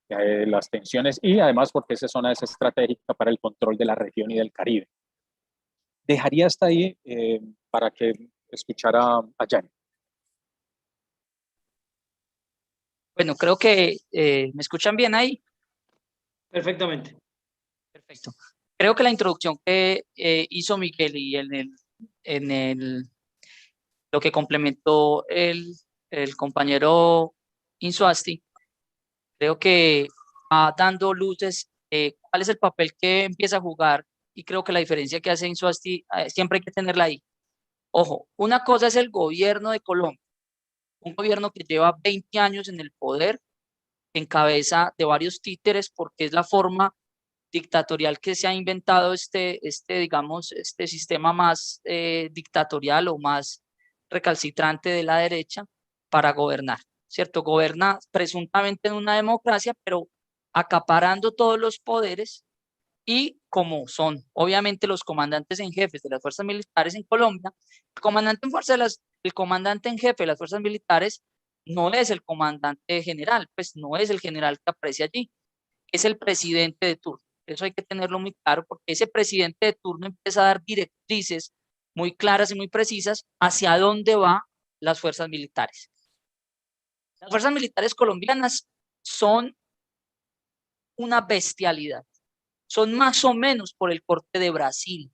Las tensiones y además porque esa zona es estratégica para el control de la región y del Caribe. Dejaría hasta ahí para que escuchara a Yanni. Bueno, creo que me escuchan bien ahí. Perfectamente. Perfecto. Creo que la introducción que hizo Miguel y lo que complementó el compañero Insuasti, creo que va dando luces cuál es el papel que empieza a jugar, y creo que la diferencia que hace Insuasti siempre hay que tenerla ahí. Ojo, una cosa es el gobierno de Colombia, un gobierno que lleva 20 años en el poder, en cabeza de varios títeres, porque es la forma dictatorial que se ha inventado digamos, este sistema más dictatorial o más recalcitrante de la derecha para gobernar, ¿cierto? Goberna presuntamente en una democracia, pero acaparando todos los poderes, y como son obviamente los comandantes en jefes de las fuerzas militares en Colombia, el comandante en jefe de las fuerzas militares no es el comandante general, pues no es el general que aparece allí, es el presidente de turno. Eso hay que tenerlo muy claro, porque ese presidente de turno empieza a dar directrices muy claras y muy precisas hacia dónde van las fuerzas militares. Las fuerzas militares colombianas son una bestialidad, son más o menos por el corte de Brasil.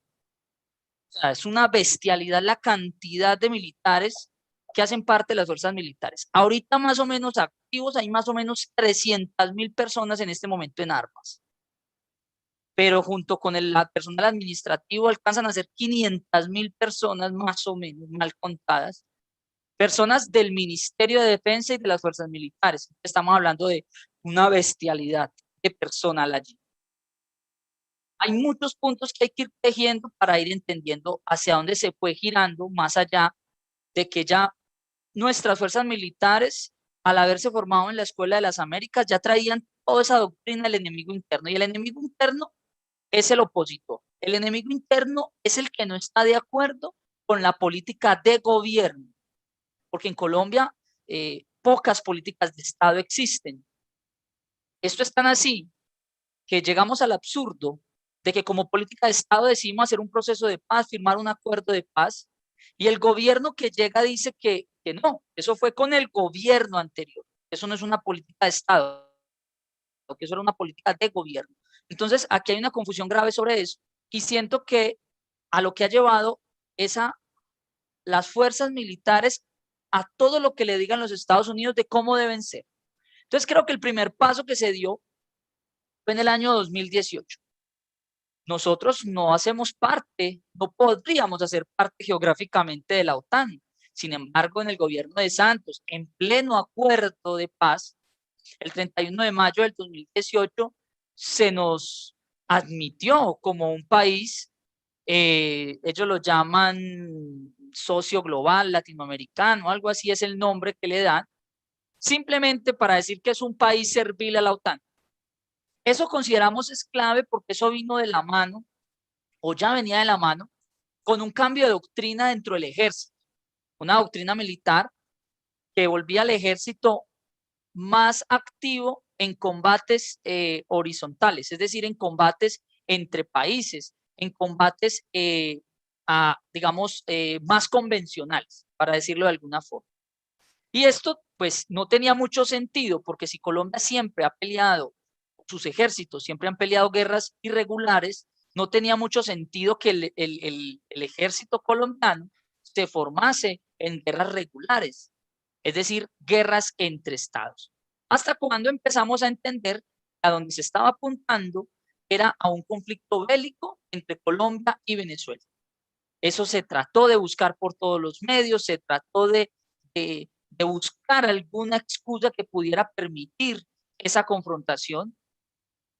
O sea, es una bestialidad la cantidad de militares que hacen parte de las fuerzas militares. Ahorita más o menos activos hay más o menos 300.000 personas en este momento en armas. Pero junto con el personal administrativo alcanzan a ser 500.000 personas más o menos, mal contadas, personas del Ministerio de Defensa y de las fuerzas militares. Estamos hablando de una bestialidad de personal allí. Hay muchos puntos que hay que ir tejiendo para ir entendiendo hacia dónde se fue girando, más allá de que ya nuestras fuerzas militares, al haberse formado en la Escuela de las Américas, ya traían toda esa doctrina del enemigo interno. Y el enemigo interno es el opositor. El enemigo interno es el que no está de acuerdo con la política de gobierno, porque en Colombia pocas políticas de Estado existen. Esto es tan así que llegamos al absurdo de que como política de Estado decidimos hacer un proceso de paz, firmar un acuerdo de paz, y el gobierno que llega dice que no, eso fue con el gobierno anterior, eso no es una política de Estado, que eso era una política de gobierno. Entonces, aquí hay una confusión grave sobre eso, y siento que a lo que ha llevado es a las fuerzas militares a todo lo que le digan los Estados Unidos de cómo deben ser. Entonces, creo que el primer paso que se dio fue en el año 2018. Nosotros no hacemos parte, no podríamos hacer parte geográficamente de la OTAN. Sin embargo, en el gobierno de Santos, en pleno acuerdo de paz, el 31 de mayo del 2018, se nos admitió como un país, ellos lo llaman socio global latinoamericano, algo así es el nombre que le dan, simplemente para decir que es un país servil a la OTAN. Eso consideramos es clave porque eso vino de la mano, o ya venía de la mano, con un cambio de doctrina dentro del ejército, una doctrina militar que volvía al ejército más activo en combates horizontales, es decir, en combates entre países, en combates, digamos, más convencionales, para decirlo de alguna forma. Y esto, pues, no tenía mucho sentido, porque si Colombia siempre ha peleado, sus ejércitos siempre han peleado guerras irregulares, no tenía mucho sentido que el ejército colombiano se formase en guerras regulares, es decir, guerras entre estados. Hasta cuando empezamos a entender a dónde se estaba apuntando era a un conflicto bélico entre Colombia y Venezuela. Eso se trató de buscar por todos los medios, se trató de buscar alguna excusa que pudiera permitir esa confrontación.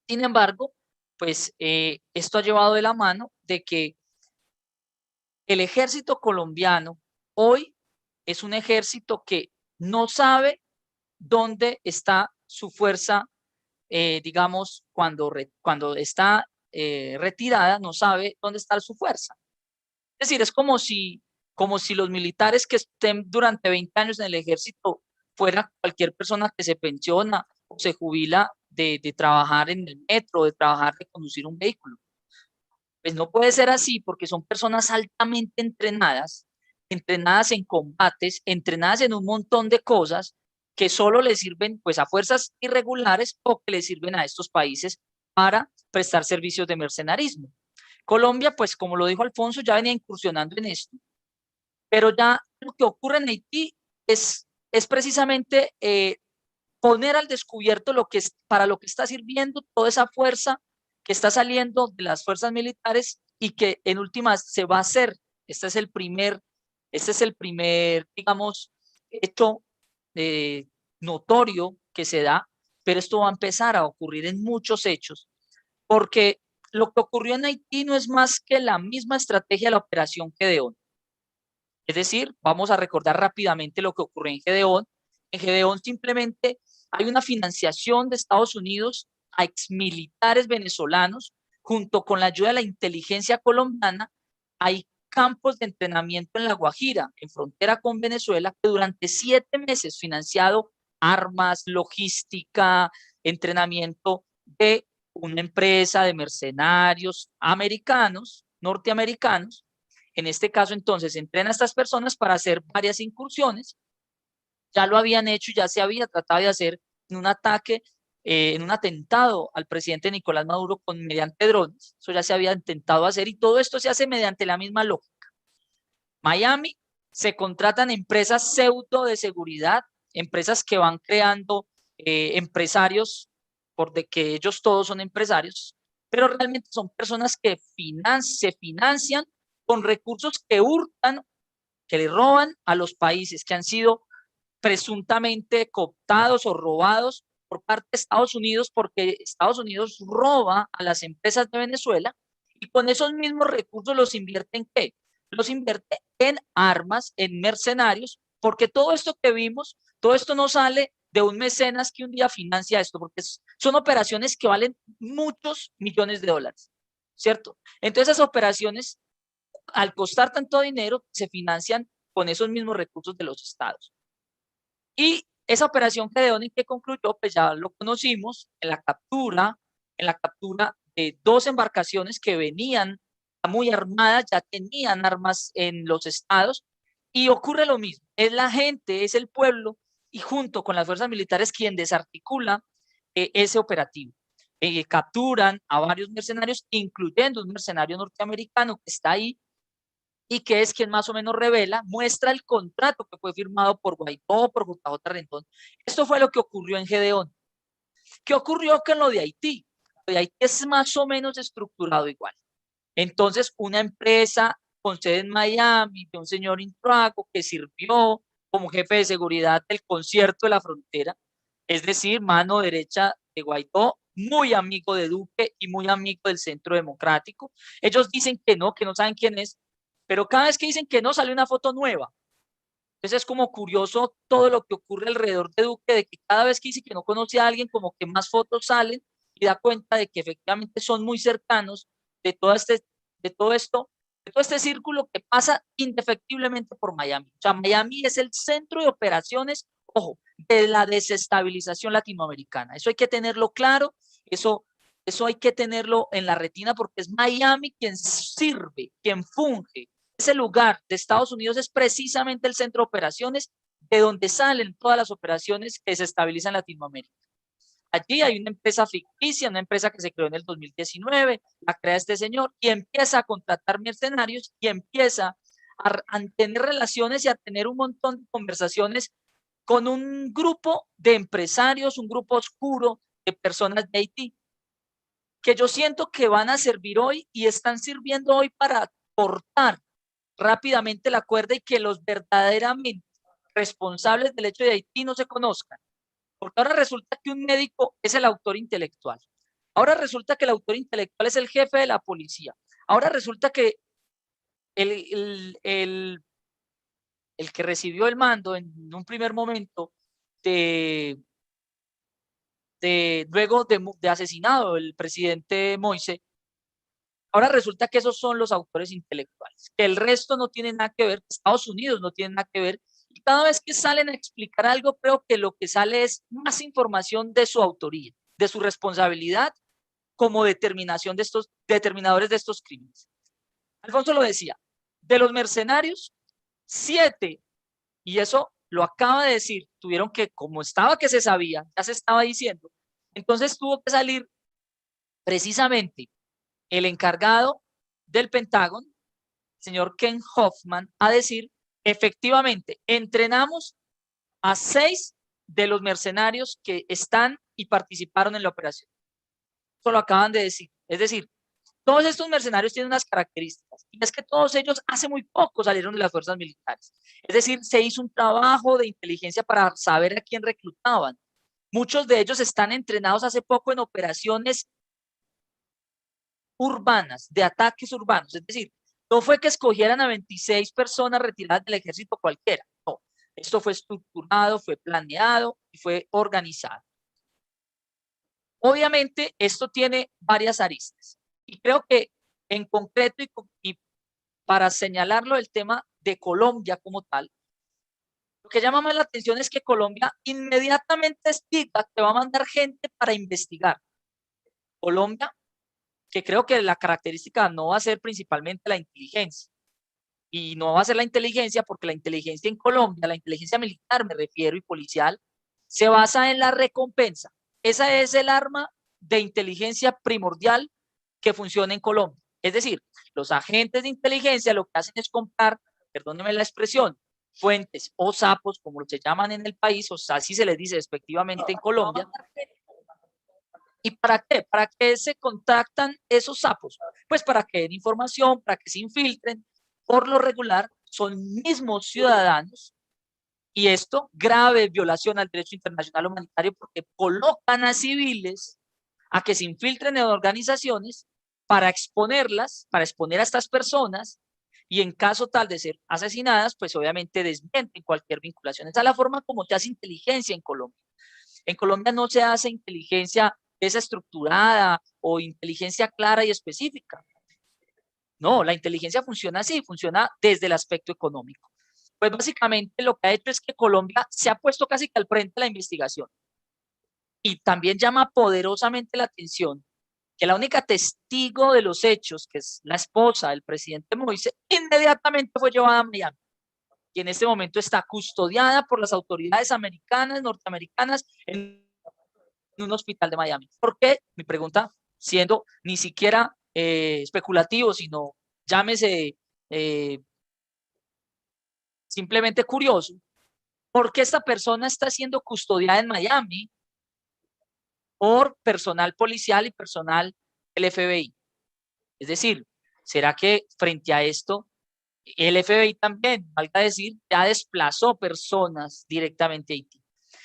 Sin embargo, pues esto ha llevado de la mano de que el ejército colombiano hoy es un ejército que no sabe dónde está su fuerza, digamos, cuando está retirada, no sabe dónde está su fuerza. Es decir, es como si los militares que estén durante 20 años en el ejército fuera cualquier persona que se pensiona o se jubila de trabajar en el metro, de trabajar, de conducir un vehículo. Pues no puede ser así porque son personas altamente entrenadas, entrenadas en combates, entrenadas en un montón de cosas que solo le sirven pues a fuerzas irregulares o que le sirven a estos países para prestar servicios de mercenarismo. Colombia, pues como lo dijo Alfonso, ya venía incursionando en esto, pero ya lo que ocurre en Haití es precisamente poner al descubierto para lo que está sirviendo toda esa fuerza que está saliendo de las fuerzas militares y que en últimas se va a hacer. Este es el primer, digamos, hecho notorio que se da, pero esto va a empezar a ocurrir en muchos hechos, porque lo que ocurrió en Haití no es más que la misma estrategia de la operación Gedeón. Es decir, vamos a recordar rápidamente lo que ocurrió en Gedeón. En Gedeón simplemente hay una financiación de Estados Unidos a exmilitares venezolanos, junto con la ayuda de la inteligencia colombiana. Hay campos de entrenamiento en La Guajira, en frontera con Venezuela, que durante 7 meses financiado armas, logística, entrenamiento de una empresa de mercenarios americanos, norteamericanos. En este caso, entonces, entrena a estas personas para hacer varias incursiones. Ya lo habían hecho, ya se había tratado de hacer en un ataque, en un atentado al presidente Nicolás Maduro mediante drones. Eso ya se había intentado hacer y todo esto se hace mediante la misma lógica. Miami se contratan empresas pseudo de seguridad, empresas que van creando empresarios, porque ellos todos son empresarios, pero realmente son personas que se financian con recursos que hurtan, que le roban a los países que han sido presuntamente cooptados o robados por parte de Estados Unidos, porque Estados Unidos roba a las empresas de Venezuela y con esos mismos recursos los invierte ¿en qué? Los invierte en armas, en mercenarios, porque todo esto que vimos, todo esto no sale de un mecenas que un día financia esto, porque son operaciones que valen muchos millones de dólares, ¿cierto? Entonces esas operaciones, al costar tanto dinero, se financian con esos mismos recursos de los estados. Y esa operación Gedeón, ¿en qué concluyó? Pues ya lo conocimos en la captura de 2 embarcaciones que venían muy armadas, ya tenían armas en los estados, y ocurre lo mismo. Es la gente, es el pueblo, y junto con las fuerzas militares quien desarticula ese operativo. Capturan a varios mercenarios, incluyendo un mercenario norteamericano que está ahí, y que es quien más o menos revela, muestra el contrato que fue firmado por Guaidó, por JJ Rendón. Esto fue lo que ocurrió en Gedeón. ¿Qué ocurrió con lo de Haití? Lo de Haití es más o menos estructurado igual. Entonces, una empresa con sede en Miami, de un señor Intruago, que sirvió como jefe de seguridad del concierto de la frontera, es decir, mano derecha de Guaidó, muy amigo de Duque y muy amigo del Centro Democrático. Ellos dicen que no saben quién es, pero cada vez que dicen que no, sale una foto nueva. Entonces es como curioso todo lo que ocurre alrededor de Duque, de que cada vez que dice que no conoce a alguien, como que más fotos salen y da cuenta de que efectivamente son muy cercanos de todo este círculo que pasa indefectiblemente por Miami. O sea, Miami es el centro de operaciones, ojo, de la desestabilización latinoamericana. Eso hay que tenerlo claro, eso hay que tenerlo en la retina, porque es Miami quien sirve, quien funge. Ese lugar de Estados Unidos es precisamente el centro de operaciones de donde salen todas las operaciones que desestabilizan Latinoamérica. Allí hay una empresa ficticia, una empresa que se creó en el 2019, la crea este señor y empieza a contratar mercenarios y empieza a tener relaciones y a tener un montón de conversaciones con un grupo de empresarios, un grupo oscuro de personas de Haití, que yo siento que van a servir hoy y están sirviendo hoy para cortar rápidamente la cuerda y que los verdaderamente responsables del hecho de Haití no se conozcan. Porque ahora resulta que un médico es el autor intelectual. Ahora resulta que el autor intelectual es el jefe de la policía. Ahora resulta que el que recibió el mando en un primer momento luego de asesinado el presidente Moise, ahora resulta que esos son los autores intelectuales, que el resto no tiene nada que ver, Estados Unidos no tiene nada que ver, y cada vez que salen a explicar algo, creo que lo que sale es más información de su autoría, de su responsabilidad como determinadores de estos crímenes. Alfonso lo decía, de los mercenarios, 7, y eso lo acaba de decir, tuvieron que, como estaba que se sabía, ya se estaba diciendo, entonces tuvo que salir precisamente el encargado del Pentágono, señor Ken Hoffman, a decir, efectivamente, entrenamos a 6 de los mercenarios que están y participaron en la operación. Eso lo acaban de decir. Es decir, todos estos mercenarios tienen unas características, y es que todos ellos hace muy poco salieron de las fuerzas militares. Es decir, se hizo un trabajo de inteligencia para saber a quién reclutaban. Muchos de ellos están entrenados hace poco en operaciones urbanas, de ataques urbanos. Es decir, no fue que escogieran a 26 personas retiradas del ejército cualquiera. No, esto fue estructurado, fue planeado y fue organizado. Obviamente, esto tiene varias aristas. Y creo que en concreto y para señalarlo el tema de Colombia como tal, lo que llama más la atención es que Colombia inmediatamente explica que va a mandar gente para investigar. Colombia, que creo que la característica no va a ser principalmente la inteligencia. Y no va a ser la inteligencia porque la inteligencia en Colombia, la inteligencia militar me refiero y policial, se basa en la recompensa. Esa es el arma de inteligencia primordial que funciona en Colombia. Es decir, los agentes de inteligencia lo que hacen es comprar, perdónenme la expresión, puentes o sapos, como se llaman en el país, o sea, así se les dice despectivamente en Colombia. ¿Y para qué? ¿Para qué se contactan esos sapos? Pues para que den información, para que se infiltren. Por lo regular, son mismos ciudadanos, y esto grave violación al derecho internacional humanitario, porque colocan a civiles a que se infiltren en organizaciones para exponerlas, para exponer a estas personas, y en caso tal de ser asesinadas, pues obviamente desmienten cualquier vinculación. Esa es la forma como se hace inteligencia en Colombia. En Colombia no se hace inteligencia desestructurada o inteligencia clara y específica. No, la inteligencia funciona así, funciona desde el aspecto económico. Pues básicamente lo que ha hecho es que Colombia se ha puesto casi que al frente de la investigación. Y también llama poderosamente la atención que la única testigo de los hechos, que es la esposa del presidente Moise, inmediatamente fue llevada a Miami, y en este momento está custodiada por las autoridades americanas, norteamericanas, en un hospital de Miami. ¿Por qué? Mi pregunta, siendo ni siquiera especulativo, sino llámese simplemente curioso, ¿por qué esta persona está siendo custodiada en Miami por personal policial y personal del FBI? Es decir, ¿será que frente a esto el FBI también, valga decir, ya desplazó personas directamente a Haití?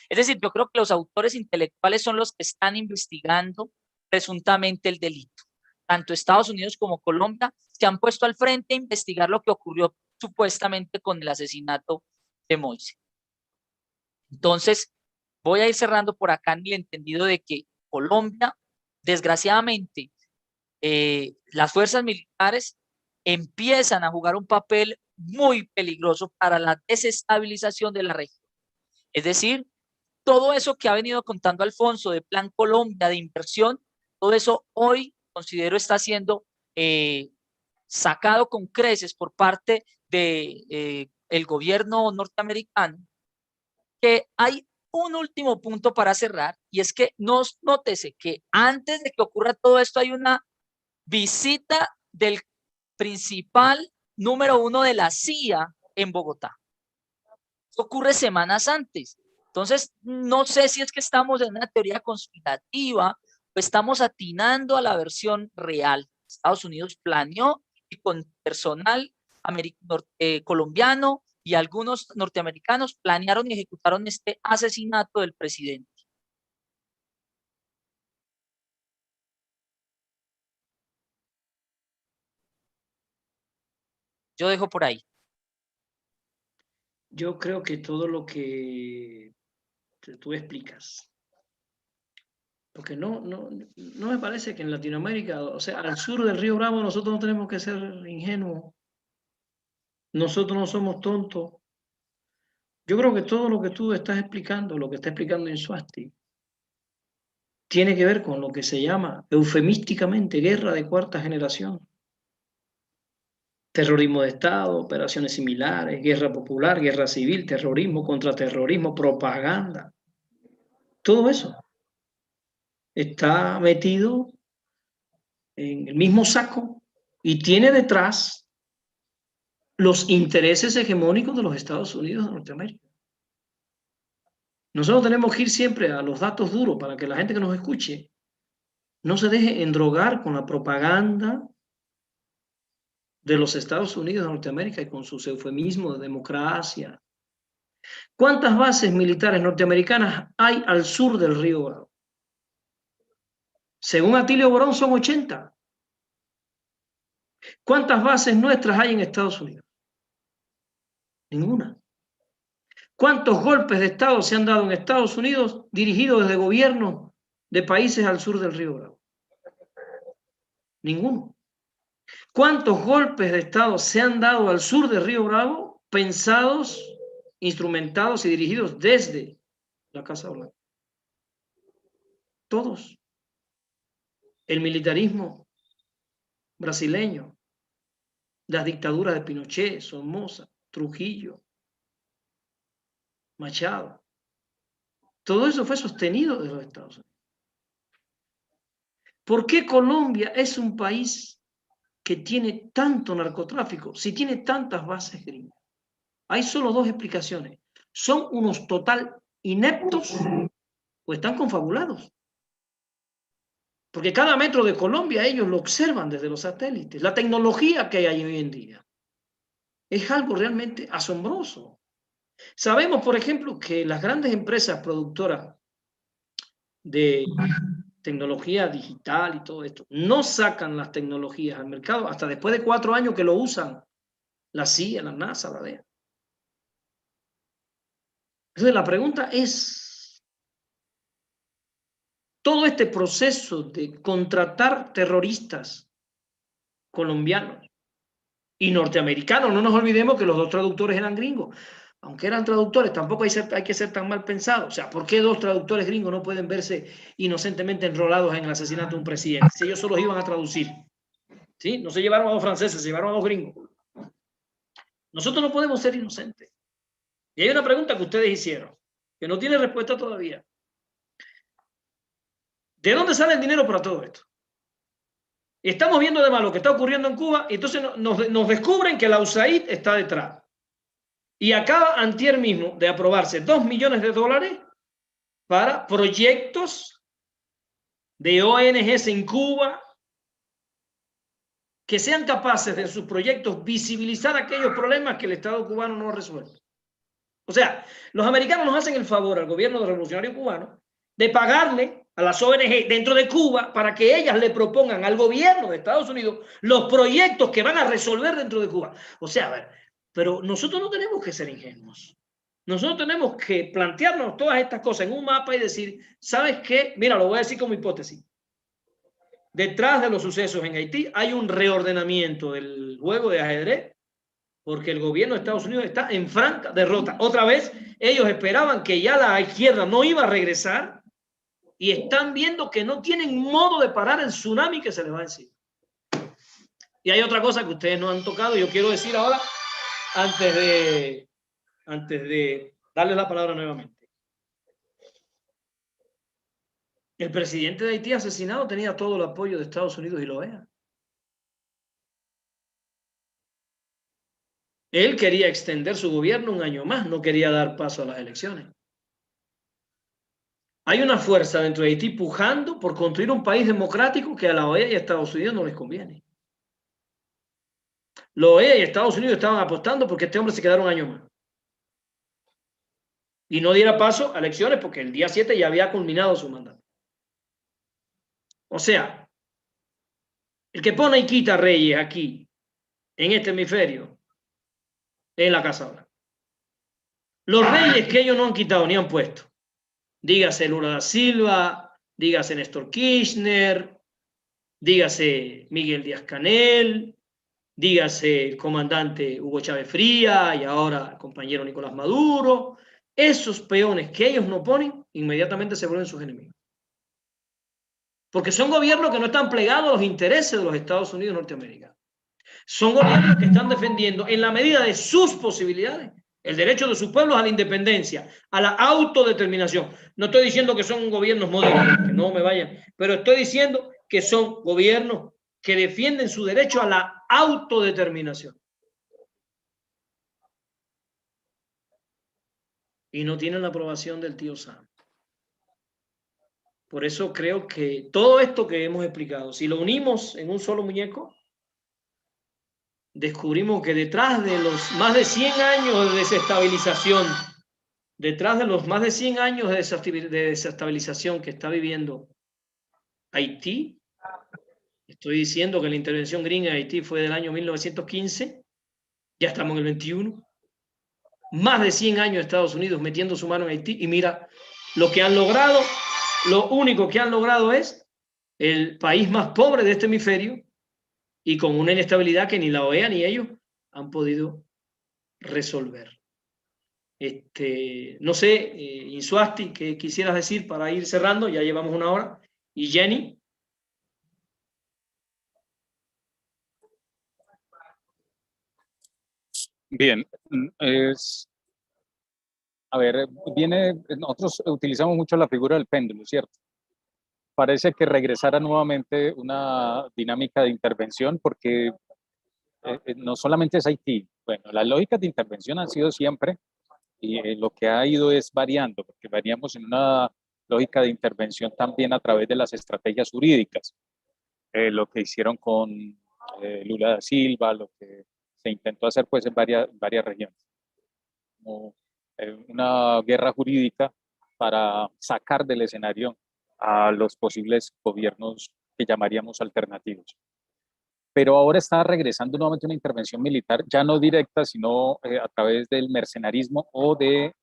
Es decir, yo creo que los autores intelectuales son los que están investigando presuntamente el delito. Tanto Estados Unidos como Colombia se han puesto al frente a investigar lo que ocurrió supuestamente con el asesinato de Moise. Entonces, voy a ir cerrando por acá en el entendido de que Colombia, desgraciadamente, las fuerzas militares empiezan a jugar un papel muy peligroso para la desestabilización de la región. Es decir, todo eso que ha venido contando Alfonso de Plan Colombia, de inversión, todo eso hoy considero está siendo sacado con creces por parte de el gobierno norteamericano. Que hay un último punto para cerrar, y es que nótese que antes de que ocurra todo esto hay una visita del principal número 1 de la CIA en Bogotá. Esto ocurre semanas antes. Entonces, no sé si es que estamos en una teoría conspirativa o estamos atinando a la versión real. Estados Unidos planeó y con personal colombiano y algunos norteamericanos planearon y ejecutaron este asesinato del presidente. Yo dejo por ahí. Yo creo que todo lo que tú explicas, porque no me parece que en Latinoamérica, o sea, al sur del Río Bravo, nosotros no tenemos que ser ingenuos, nosotros no somos tontos. Yo creo que todo lo que tú estás explicando, lo que está explicando Insuasti, tiene que ver con lo que se llama eufemísticamente guerra de cuarta generación. Terrorismo de Estado, operaciones similares, guerra popular, guerra civil, terrorismo, contraterrorismo, propaganda. Todo eso está metido en el mismo saco y tiene detrás los intereses hegemónicos de los Estados Unidos de Norteamérica. Nosotros tenemos que ir siempre a los datos duros para que la gente que nos escuche no se deje endrogar con la propaganda de los Estados Unidos de Norteamérica y con sus eufemismos de democracia. ¿Cuántas bases militares norteamericanas hay al sur del río Bravo? Según Atilio Borón son 80. ¿Cuántas bases nuestras hay en Estados Unidos? Ninguna. ¿Cuántos golpes de Estado se han dado en Estados Unidos dirigidos desde gobiernos de países al sur del río Bravo? Ninguno. ¿Cuántos golpes de Estado se han dado al sur del río Bravo pensados, instrumentados y dirigidos desde la Casa Blanca? Todos. El militarismo brasileño, las dictaduras de Pinochet, Somoza, Trujillo, Machado, todo eso fue sostenido de los Estados Unidos. ¿Por qué Colombia es un país que tiene tanto narcotráfico si tiene tantas bases gringas? Hay solo dos explicaciones. Son unos total ineptos o están confabulados. Porque cada metro de Colombia ellos lo observan desde los satélites. La tecnología que hay hoy en día es algo realmente asombroso. Sabemos, por ejemplo, que las grandes empresas productoras de tecnología digital y todo esto no sacan las tecnologías al mercado hasta después de 4 años que lo usan la CIA, la NASA, la DEA. Entonces la pregunta es, todo este proceso de contratar terroristas colombianos y norteamericanos, no nos olvidemos que los dos traductores eran gringos, aunque eran traductores, tampoco hay que ser tan mal pensados. O sea, ¿por qué dos traductores gringos no pueden verse inocentemente enrolados en el asesinato de un presidente? Si ellos solo iban a traducir, ¿sí? No se llevaron a dos franceses, se llevaron a dos gringos. Nosotros no podemos ser inocentes. Y hay una pregunta que ustedes hicieron, que no tiene respuesta todavía. ¿De dónde sale el dinero para todo esto? Estamos viendo además lo que está ocurriendo en Cuba y entonces nos descubren que la USAID está detrás. Y acaba antier mismo de aprobarse $2 millones para proyectos de ONGs en Cuba que sean capaces de sus proyectos visibilizar aquellos problemas que el Estado cubano no ha resuelto. O sea, los americanos nos hacen el favor al gobierno revolucionario cubano de pagarle a las ONG dentro de Cuba para que ellas le propongan al gobierno de Estados Unidos los proyectos que van a resolver dentro de Cuba. O sea, a ver, pero nosotros no tenemos que ser ingenuos. Nosotros tenemos que plantearnos todas estas cosas en un mapa y decir, ¿sabes qué? Mira, lo voy a decir como hipótesis. Detrás de los sucesos en Haití hay un reordenamiento del juego de ajedrez porque el gobierno de Estados Unidos está en franca derrota. Otra vez, ellos esperaban que ya la izquierda no iba a regresar y están viendo que no tienen modo de parar el tsunami que se les va a decir. Y hay otra cosa que ustedes no han tocado, yo quiero decir ahora, antes de darles la palabra nuevamente. El presidente de Haití asesinado tenía todo el apoyo de Estados Unidos y la OEA. Él quería extender su gobierno un año más, no quería dar paso a las elecciones. Hay una fuerza dentro de Haití pujando por construir un país democrático que a la OEA y a Estados Unidos no les conviene. La OEA y Estados Unidos estaban apostando porque este hombre se quedara un año más. Y no diera paso a elecciones porque el día 7 ya había culminado su mandato. O sea, el que pone y quita reyes aquí, en este hemisferio, es la Casa Blanca. Los reyes que ellos no han quitado ni han puesto, dígase Lula da Silva, dígase Néstor Kirchner, dígase Miguel Díaz-Canel, dígase el comandante Hugo Chávez Fría y ahora el compañero Nicolás Maduro, esos peones que ellos no ponen, inmediatamente se vuelven sus enemigos. Porque son gobiernos que no están plegados a los intereses de los Estados Unidos norteamericanos. Son gobiernos que están defendiendo, en la medida de sus posibilidades, el derecho de sus pueblos a la independencia, a la autodeterminación. No estoy diciendo que son gobiernos modernos, que no me vayan, pero estoy diciendo que son gobiernos que defienden su derecho a la autodeterminación. Y no tienen la aprobación del tío Sam. Por eso creo que todo esto que hemos explicado, si lo unimos en un solo muñeco, descubrimos que detrás de los más de 100 años de desestabilización, detrás de los más de 100 años de desestabilización que está viviendo Haití, estoy diciendo que la intervención gringa en Haití fue del año 1915, ya estamos en el 21, más de 100 años de Estados Unidos metiendo su mano en Haití y mira lo que han logrado, lo único que han logrado es el país más pobre de este hemisferio y con una inestabilidad que ni la OEA ni ellos han podido resolver. No sé, Insuasti, ¿qué quisieras decir para ir cerrando? Ya llevamos 1 hora. Y Jenny. Bien, a ver, nosotros utilizamos mucho la figura del péndulo, ¿cierto? Parece que regresara nuevamente una dinámica de intervención porque no solamente es Haití, Bueno, las lógicas de intervención han sido siempre, y lo que ha ido es variando, porque variamos en una lógica de intervención también a través de las estrategias jurídicas, lo que hicieron con Lula da Silva, lo que se intentó hacer pues en varias regiones, como una guerra jurídica para sacar del escenario a los posibles gobiernos que llamaríamos alternativos. Pero ahora está regresando nuevamente una intervención militar, ya no directa, sino a través del mercenarismo o de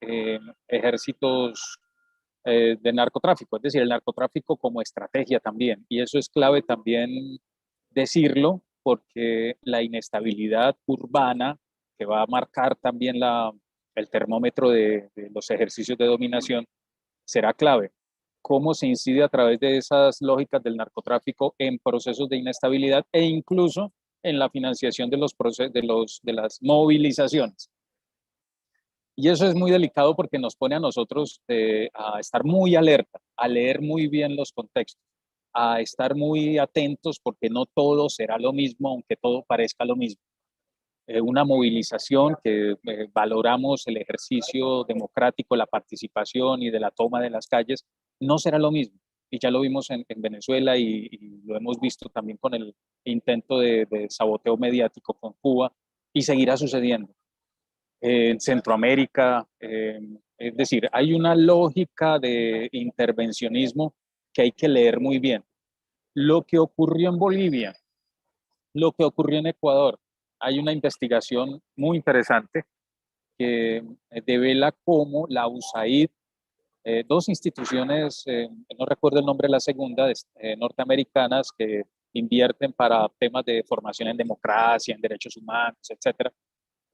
ejércitos de narcotráfico, es decir, el narcotráfico como estrategia también. Y eso es clave también decirlo, porque la inestabilidad urbana, que va a marcar también el termómetro de los ejercicios de dominación, será clave. Cómo se incide a través de esas lógicas del narcotráfico en procesos de inestabilidad e incluso en la financiación de las movilizaciones. Y eso es muy delicado porque nos pone a nosotros a estar muy alerta, a leer muy bien los contextos, a estar muy atentos porque no todo será lo mismo, aunque todo parezca lo mismo. Una movilización que valoramos el ejercicio democrático, la participación y de la toma de las calles, no será lo mismo. Y ya lo vimos en Venezuela y lo hemos visto también con el intento de saboteo mediático con Cuba y seguirá sucediendo en Centroamérica. Es decir, hay una lógica de intervencionismo que hay que leer muy bien. Lo que ocurrió en Bolivia, lo que ocurrió en Ecuador, hay una investigación muy interesante que devela cómo la USAID, dos instituciones, no recuerdo el nombre de la segunda, norteamericanas, que invierten para temas de formación en democracia, en derechos humanos, etcétera,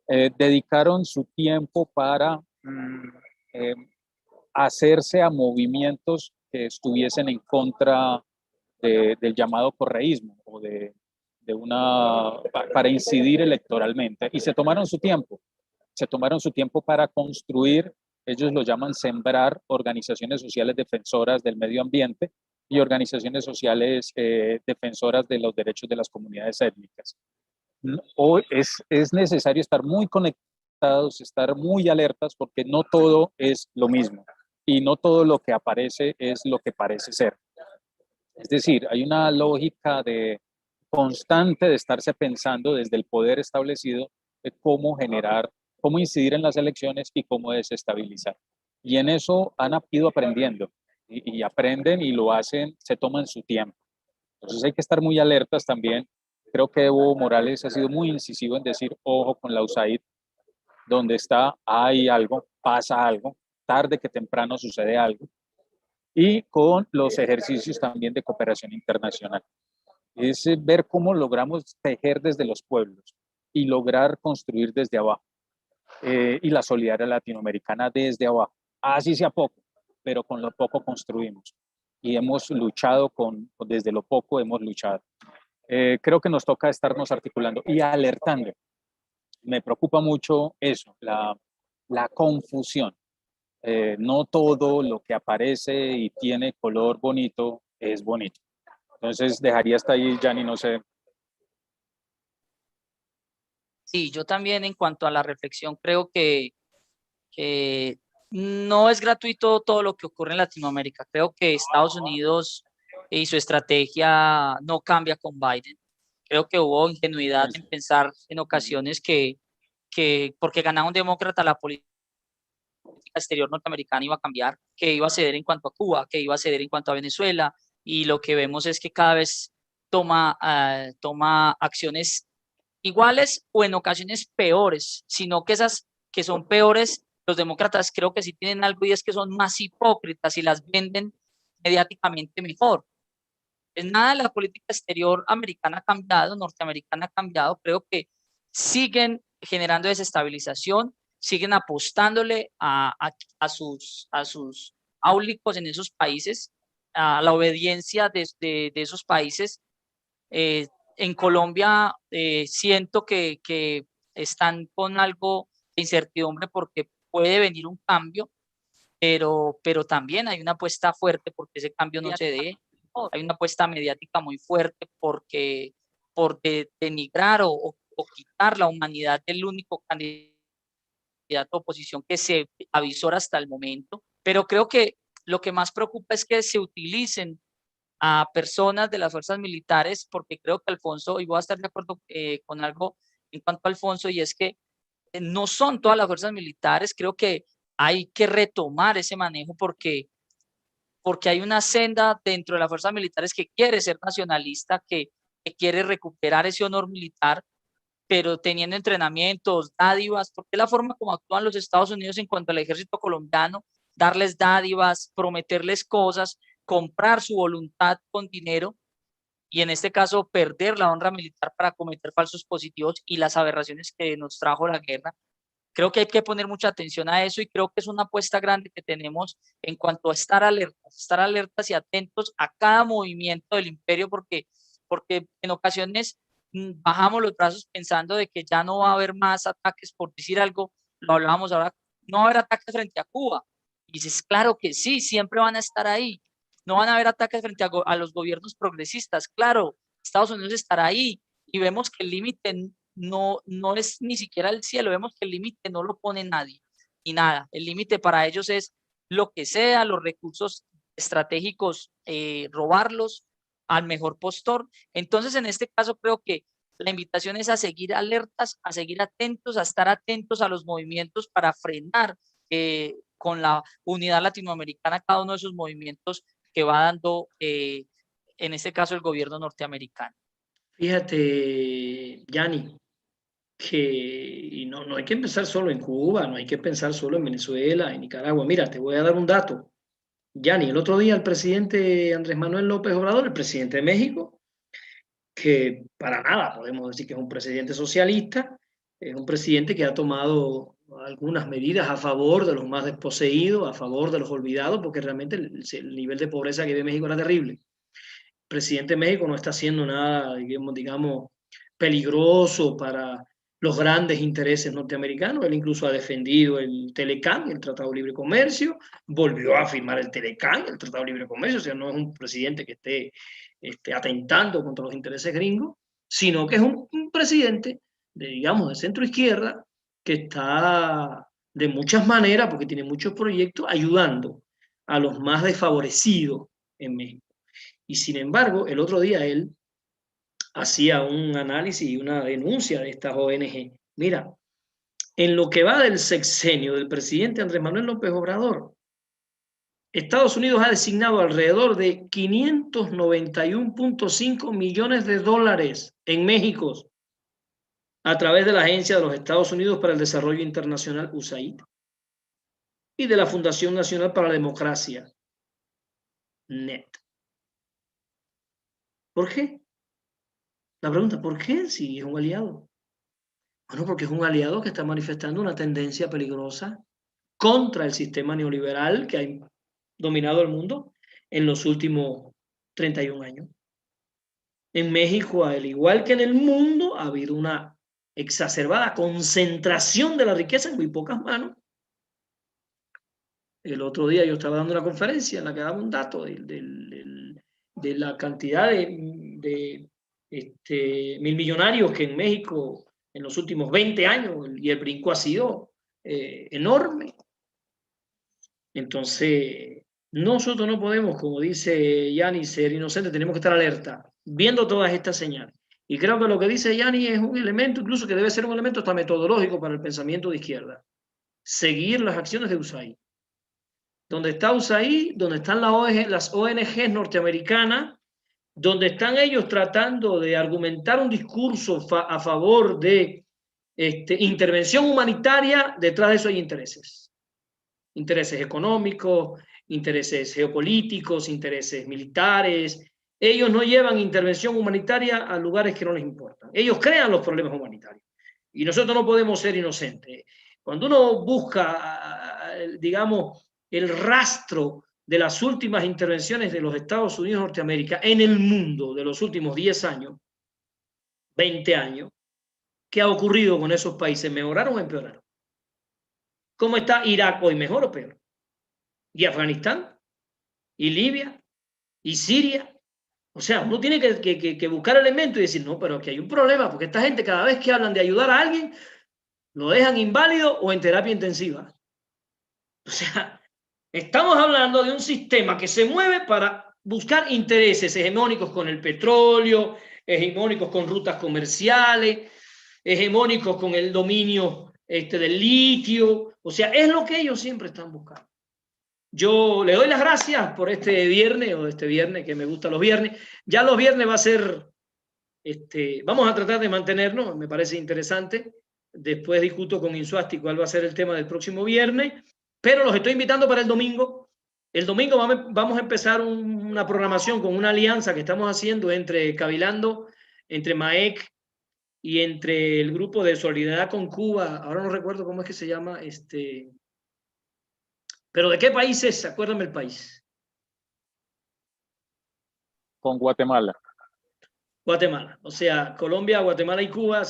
dedicaron su tiempo para eh, hacerse a movimientos que estuviesen en contra del llamado correísmo o para incidir electoralmente. Y se tomaron su tiempo para construir, ellos lo llaman sembrar, organizaciones sociales defensoras del medio ambiente y organizaciones sociales defensoras de los derechos de las comunidades étnicas. Hoy es necesario estar muy conectados, estar muy alertas, porque no todo es lo mismo y no todo lo que aparece es lo que parece ser. Es decir, hay una lógica de constante de estarse pensando desde el poder establecido de cómo generar, cómo incidir en las elecciones y cómo desestabilizar. Y en eso han ido aprendiendo y aprenden y lo hacen, se toman su tiempo. Entonces hay que estar muy alertas también. Creo que Evo Morales ha sido muy incisivo en decir, ojo con la USAID, donde está, hay algo, pasa algo, tarde que temprano sucede algo, y con los ejercicios también de cooperación internacional. Es ver cómo logramos tejer desde los pueblos y lograr construir desde abajo. Y la solidaridad latinoamericana desde abajo. Así sea poco, pero con lo poco construimos. Y hemos luchado desde lo poco hemos luchado. Creo que nos toca estarnos articulando y alertando. Me preocupa mucho eso, la confusión. No todo lo que aparece y tiene color bonito es bonito. Entonces dejaría hasta ahí, Gianni, no sé. Sí, yo también en cuanto a la reflexión creo que no es gratuito todo lo que ocurre en Latinoamérica. Creo que Estados Unidos y su estrategia no cambia con Biden. Creo que hubo ingenuidad en pensar en ocasiones que porque ganaba un demócrata la política exterior norteamericana iba a cambiar, que iba a ceder en cuanto a Cuba, que iba a ceder en cuanto a Venezuela, y lo que vemos es que cada vez toma acciones iguales o en ocasiones peores, sino que esas que son peores, los demócratas creo que sí tienen algo y es que son más hipócritas y las venden mediáticamente mejor. En nada, la política exterior americana ha cambiado, norteamericana ha cambiado, creo que siguen generando desestabilización, siguen apostándole a sus áulicos en esos países, a la obediencia de esos países. En Colombia siento que están con algo de incertidumbre porque puede venir un cambio, pero también hay una apuesta fuerte porque ese cambio no se dé. Hay una apuesta mediática muy fuerte por denigrar o quitar la humanidad del único candidato de oposición que se avisora hasta el momento, pero creo que lo que más preocupa es que se utilicen a personas de las fuerzas militares, porque creo que Alfonso, y voy a estar de acuerdo con algo en cuanto a Alfonso, y es que no son todas las fuerzas militares, creo que hay que retomar ese manejo porque hay una senda dentro de las fuerzas militares que quiere ser nacionalista, que quiere recuperar ese honor militar, pero teniendo entrenamientos, dádivas, porque es la forma como actúan los Estados Unidos en cuanto al ejército colombiano, darles dádivas, prometerles cosas, comprar su voluntad con dinero y en este caso perder la honra militar para cometer falsos positivos y las aberraciones que nos trajo la guerra. Creo que hay que poner mucha atención a eso y creo que es una apuesta grande que tenemos en cuanto a estar alertas y atentos a cada movimiento del imperio porque en ocasiones bajamos los brazos pensando de que ya no va a haber más ataques, por decir algo, lo hablábamos ahora, no va a haber ataques frente a Cuba. Y dices, claro que sí, siempre van a estar ahí. No van a haber ataques frente a los gobiernos progresistas, claro, Estados Unidos estará ahí y vemos que el límite no es ni siquiera el cielo, vemos que el límite no lo pone nadie y nada, el límite para ellos es lo que sea, los recursos estratégicos, robarlos al mejor postor. Entonces, en este caso, creo que la invitación es a seguir alertas, a seguir atentos, a estar atentos a los movimientos para frenar con la unidad latinoamericana cada uno de esos movimientos que va dando, en este caso, el gobierno norteamericano. Fíjate, Yanni, y no hay que empezar solo en Cuba, no hay que pensar solo en Venezuela, en Nicaragua. Mira, te voy a dar un dato. Yanni, el otro día el presidente Andrés Manuel López Obrador, el presidente de México, que para nada podemos decir que es un presidente socialista, es un presidente que ha tomado algunas medidas a favor de los más desposeídos, a favor de los olvidados, porque realmente el nivel de pobreza que vive México era terrible. El presidente de México no está haciendo nada, digamos, peligroso para los grandes intereses norteamericanos. Él incluso ha defendido el Telecán, el Tratado de Libre Comercio, volvió a firmar el Telecán, el Tratado de Libre Comercio, o sea, no es un presidente que esté atentando contra los intereses gringos, sino que es un presidente, digamos, de centro izquierda, que está de muchas maneras, porque tiene muchos proyectos, ayudando a los más desfavorecidos en México. Y sin embargo, el otro día él hacía un análisis y una denuncia de estas ONG. Mira, en lo que va del sexenio del presidente Andrés Manuel López Obrador, Estados Unidos ha designado alrededor de 591.5 millones de dólares en México a través de la Agencia de los Estados Unidos para el Desarrollo Internacional, USAID, y de la Fundación Nacional para la Democracia, NET. ¿Por qué? La pregunta, ¿por qué si es un aliado? Bueno, porque es un aliado que está manifestando una tendencia peligrosa contra el sistema neoliberal que ha dominado el mundo en los últimos 31 años. En México, al igual que en el mundo, ha habido una exacerbada concentración de la riqueza en muy pocas manos. El otro día yo estaba dando una conferencia en la que daba un dato de la cantidad de mil millonarios que en México en los últimos 20 años, y el brinco ha sido enorme. Entonces, nosotros no podemos, como dice Yanni, ser inocentes, tenemos que estar alerta, viendo todas estas señales. Y creo que lo que dice Yanni es un elemento, incluso que debe ser un elemento hasta metodológico para el pensamiento de izquierda. Seguir las acciones de USAID. Donde está USAID, donde están las ONG norteamericanas, donde están ellos tratando de argumentar un discurso a favor de intervención humanitaria, detrás de eso hay intereses. Intereses económicos, intereses geopolíticos, intereses militares. Ellos no llevan intervención humanitaria a lugares que no les importan. Ellos crean los problemas humanitarios. Y nosotros no podemos ser inocentes. Cuando uno busca, digamos, el rastro de las últimas intervenciones de los Estados Unidos de Norteamérica en el mundo de los últimos 10 años, 20 años, ¿qué ha ocurrido con esos países? ¿Mejoraron o empeoraron? ¿Cómo está Irak hoy? ¿Mejor o peor? ¿Y Afganistán? ¿Y Libia? ¿Y Siria? O sea, uno tiene que buscar elementos y decir, no, pero aquí hay un problema, porque esta gente cada vez que hablan de ayudar a alguien, lo dejan inválido o en terapia intensiva. O sea, estamos hablando de un sistema que se mueve para buscar intereses hegemónicos con el petróleo, hegemónicos con rutas comerciales, hegemónicos con el dominio del litio. O sea, es lo que ellos siempre están buscando. Yo le doy las gracias por este viernes que me gusta los viernes. Ya los viernes va a ser, vamos a tratar de mantenernos, me parece interesante. Después discuto con Insuasti cuál va a ser el tema del próximo viernes, pero los estoy invitando para el domingo. El domingo vamos a empezar una programación con una alianza que estamos haciendo entre Cabilando, entre MAEC y entre el grupo de Solidaridad con Cuba. Ahora no recuerdo cómo es que se llama, pero ¿de qué país es? Acuérdame el país. Con Guatemala. Guatemala. O sea, Colombia, Guatemala y Cuba,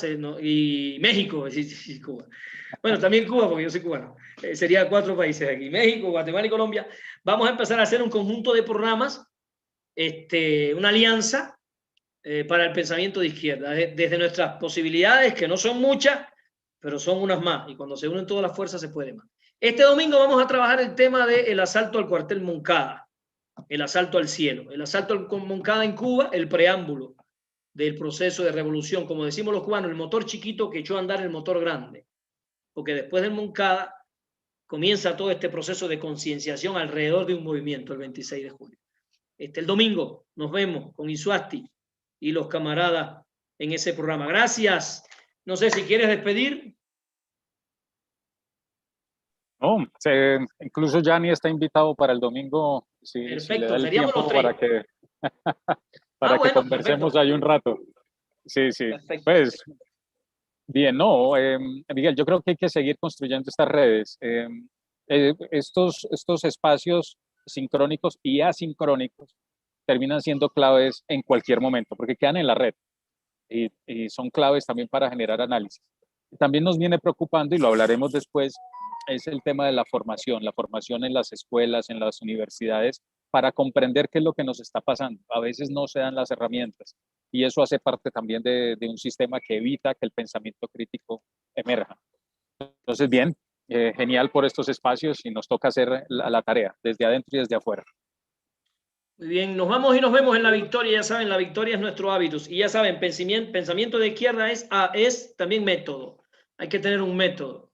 y México, y Cuba. Bueno, también Cuba, porque yo soy cubano. Sería 4 países aquí. México, Guatemala y Colombia. Vamos a empezar a hacer un conjunto de programas, una alianza para el pensamiento de izquierda, desde nuestras posibilidades, que no son muchas, pero son unas más. Y cuando se unen todas las fuerzas se puede más. Este domingo vamos a trabajar el tema del asalto al cuartel Moncada, el asalto al cielo, el asalto al Moncada en Cuba, el preámbulo del proceso de revolución, como decimos los cubanos, el motor chiquito que echó a andar el motor grande, porque después del Moncada comienza todo este proceso de concienciación alrededor de un movimiento el 26 de julio. El domingo nos vemos con Insuasti y los camaradas en ese programa. Gracias. No sé si quieres despedir. No, incluso Gianni está invitado para el domingo, si le da el tiempo para que, conversemos ahí un rato. Sí. Perfecto. Pues, bien, no, Miguel, yo creo que hay que seguir construyendo estas redes. Estos espacios sincrónicos y asincrónicos terminan siendo claves en cualquier momento, porque quedan en la red y son claves también para generar análisis. También nos viene preocupando, y lo hablaremos después, es el tema de la formación en las escuelas, en las universidades, para comprender qué es lo que nos está pasando. A veces no se dan las herramientas y eso hace parte también de un sistema que evita que el pensamiento crítico emerja. Entonces, bien, genial por estos espacios y nos toca hacer la tarea desde adentro y desde afuera. Muy bien, nos vamos y nos vemos en la victoria. Ya saben, la victoria es nuestro hábito. Y ya saben, pensamiento de izquierda es también método. Hay que tener un método.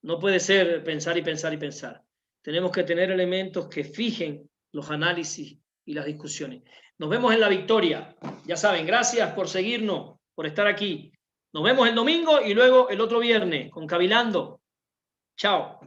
No puede ser pensar y pensar y pensar. Tenemos que tener elementos que fijen los análisis y las discusiones. Nos vemos en la victoria. Ya saben, gracias por seguirnos, por estar aquí. Nos vemos el domingo y luego el otro viernes con Cabilando. Chao.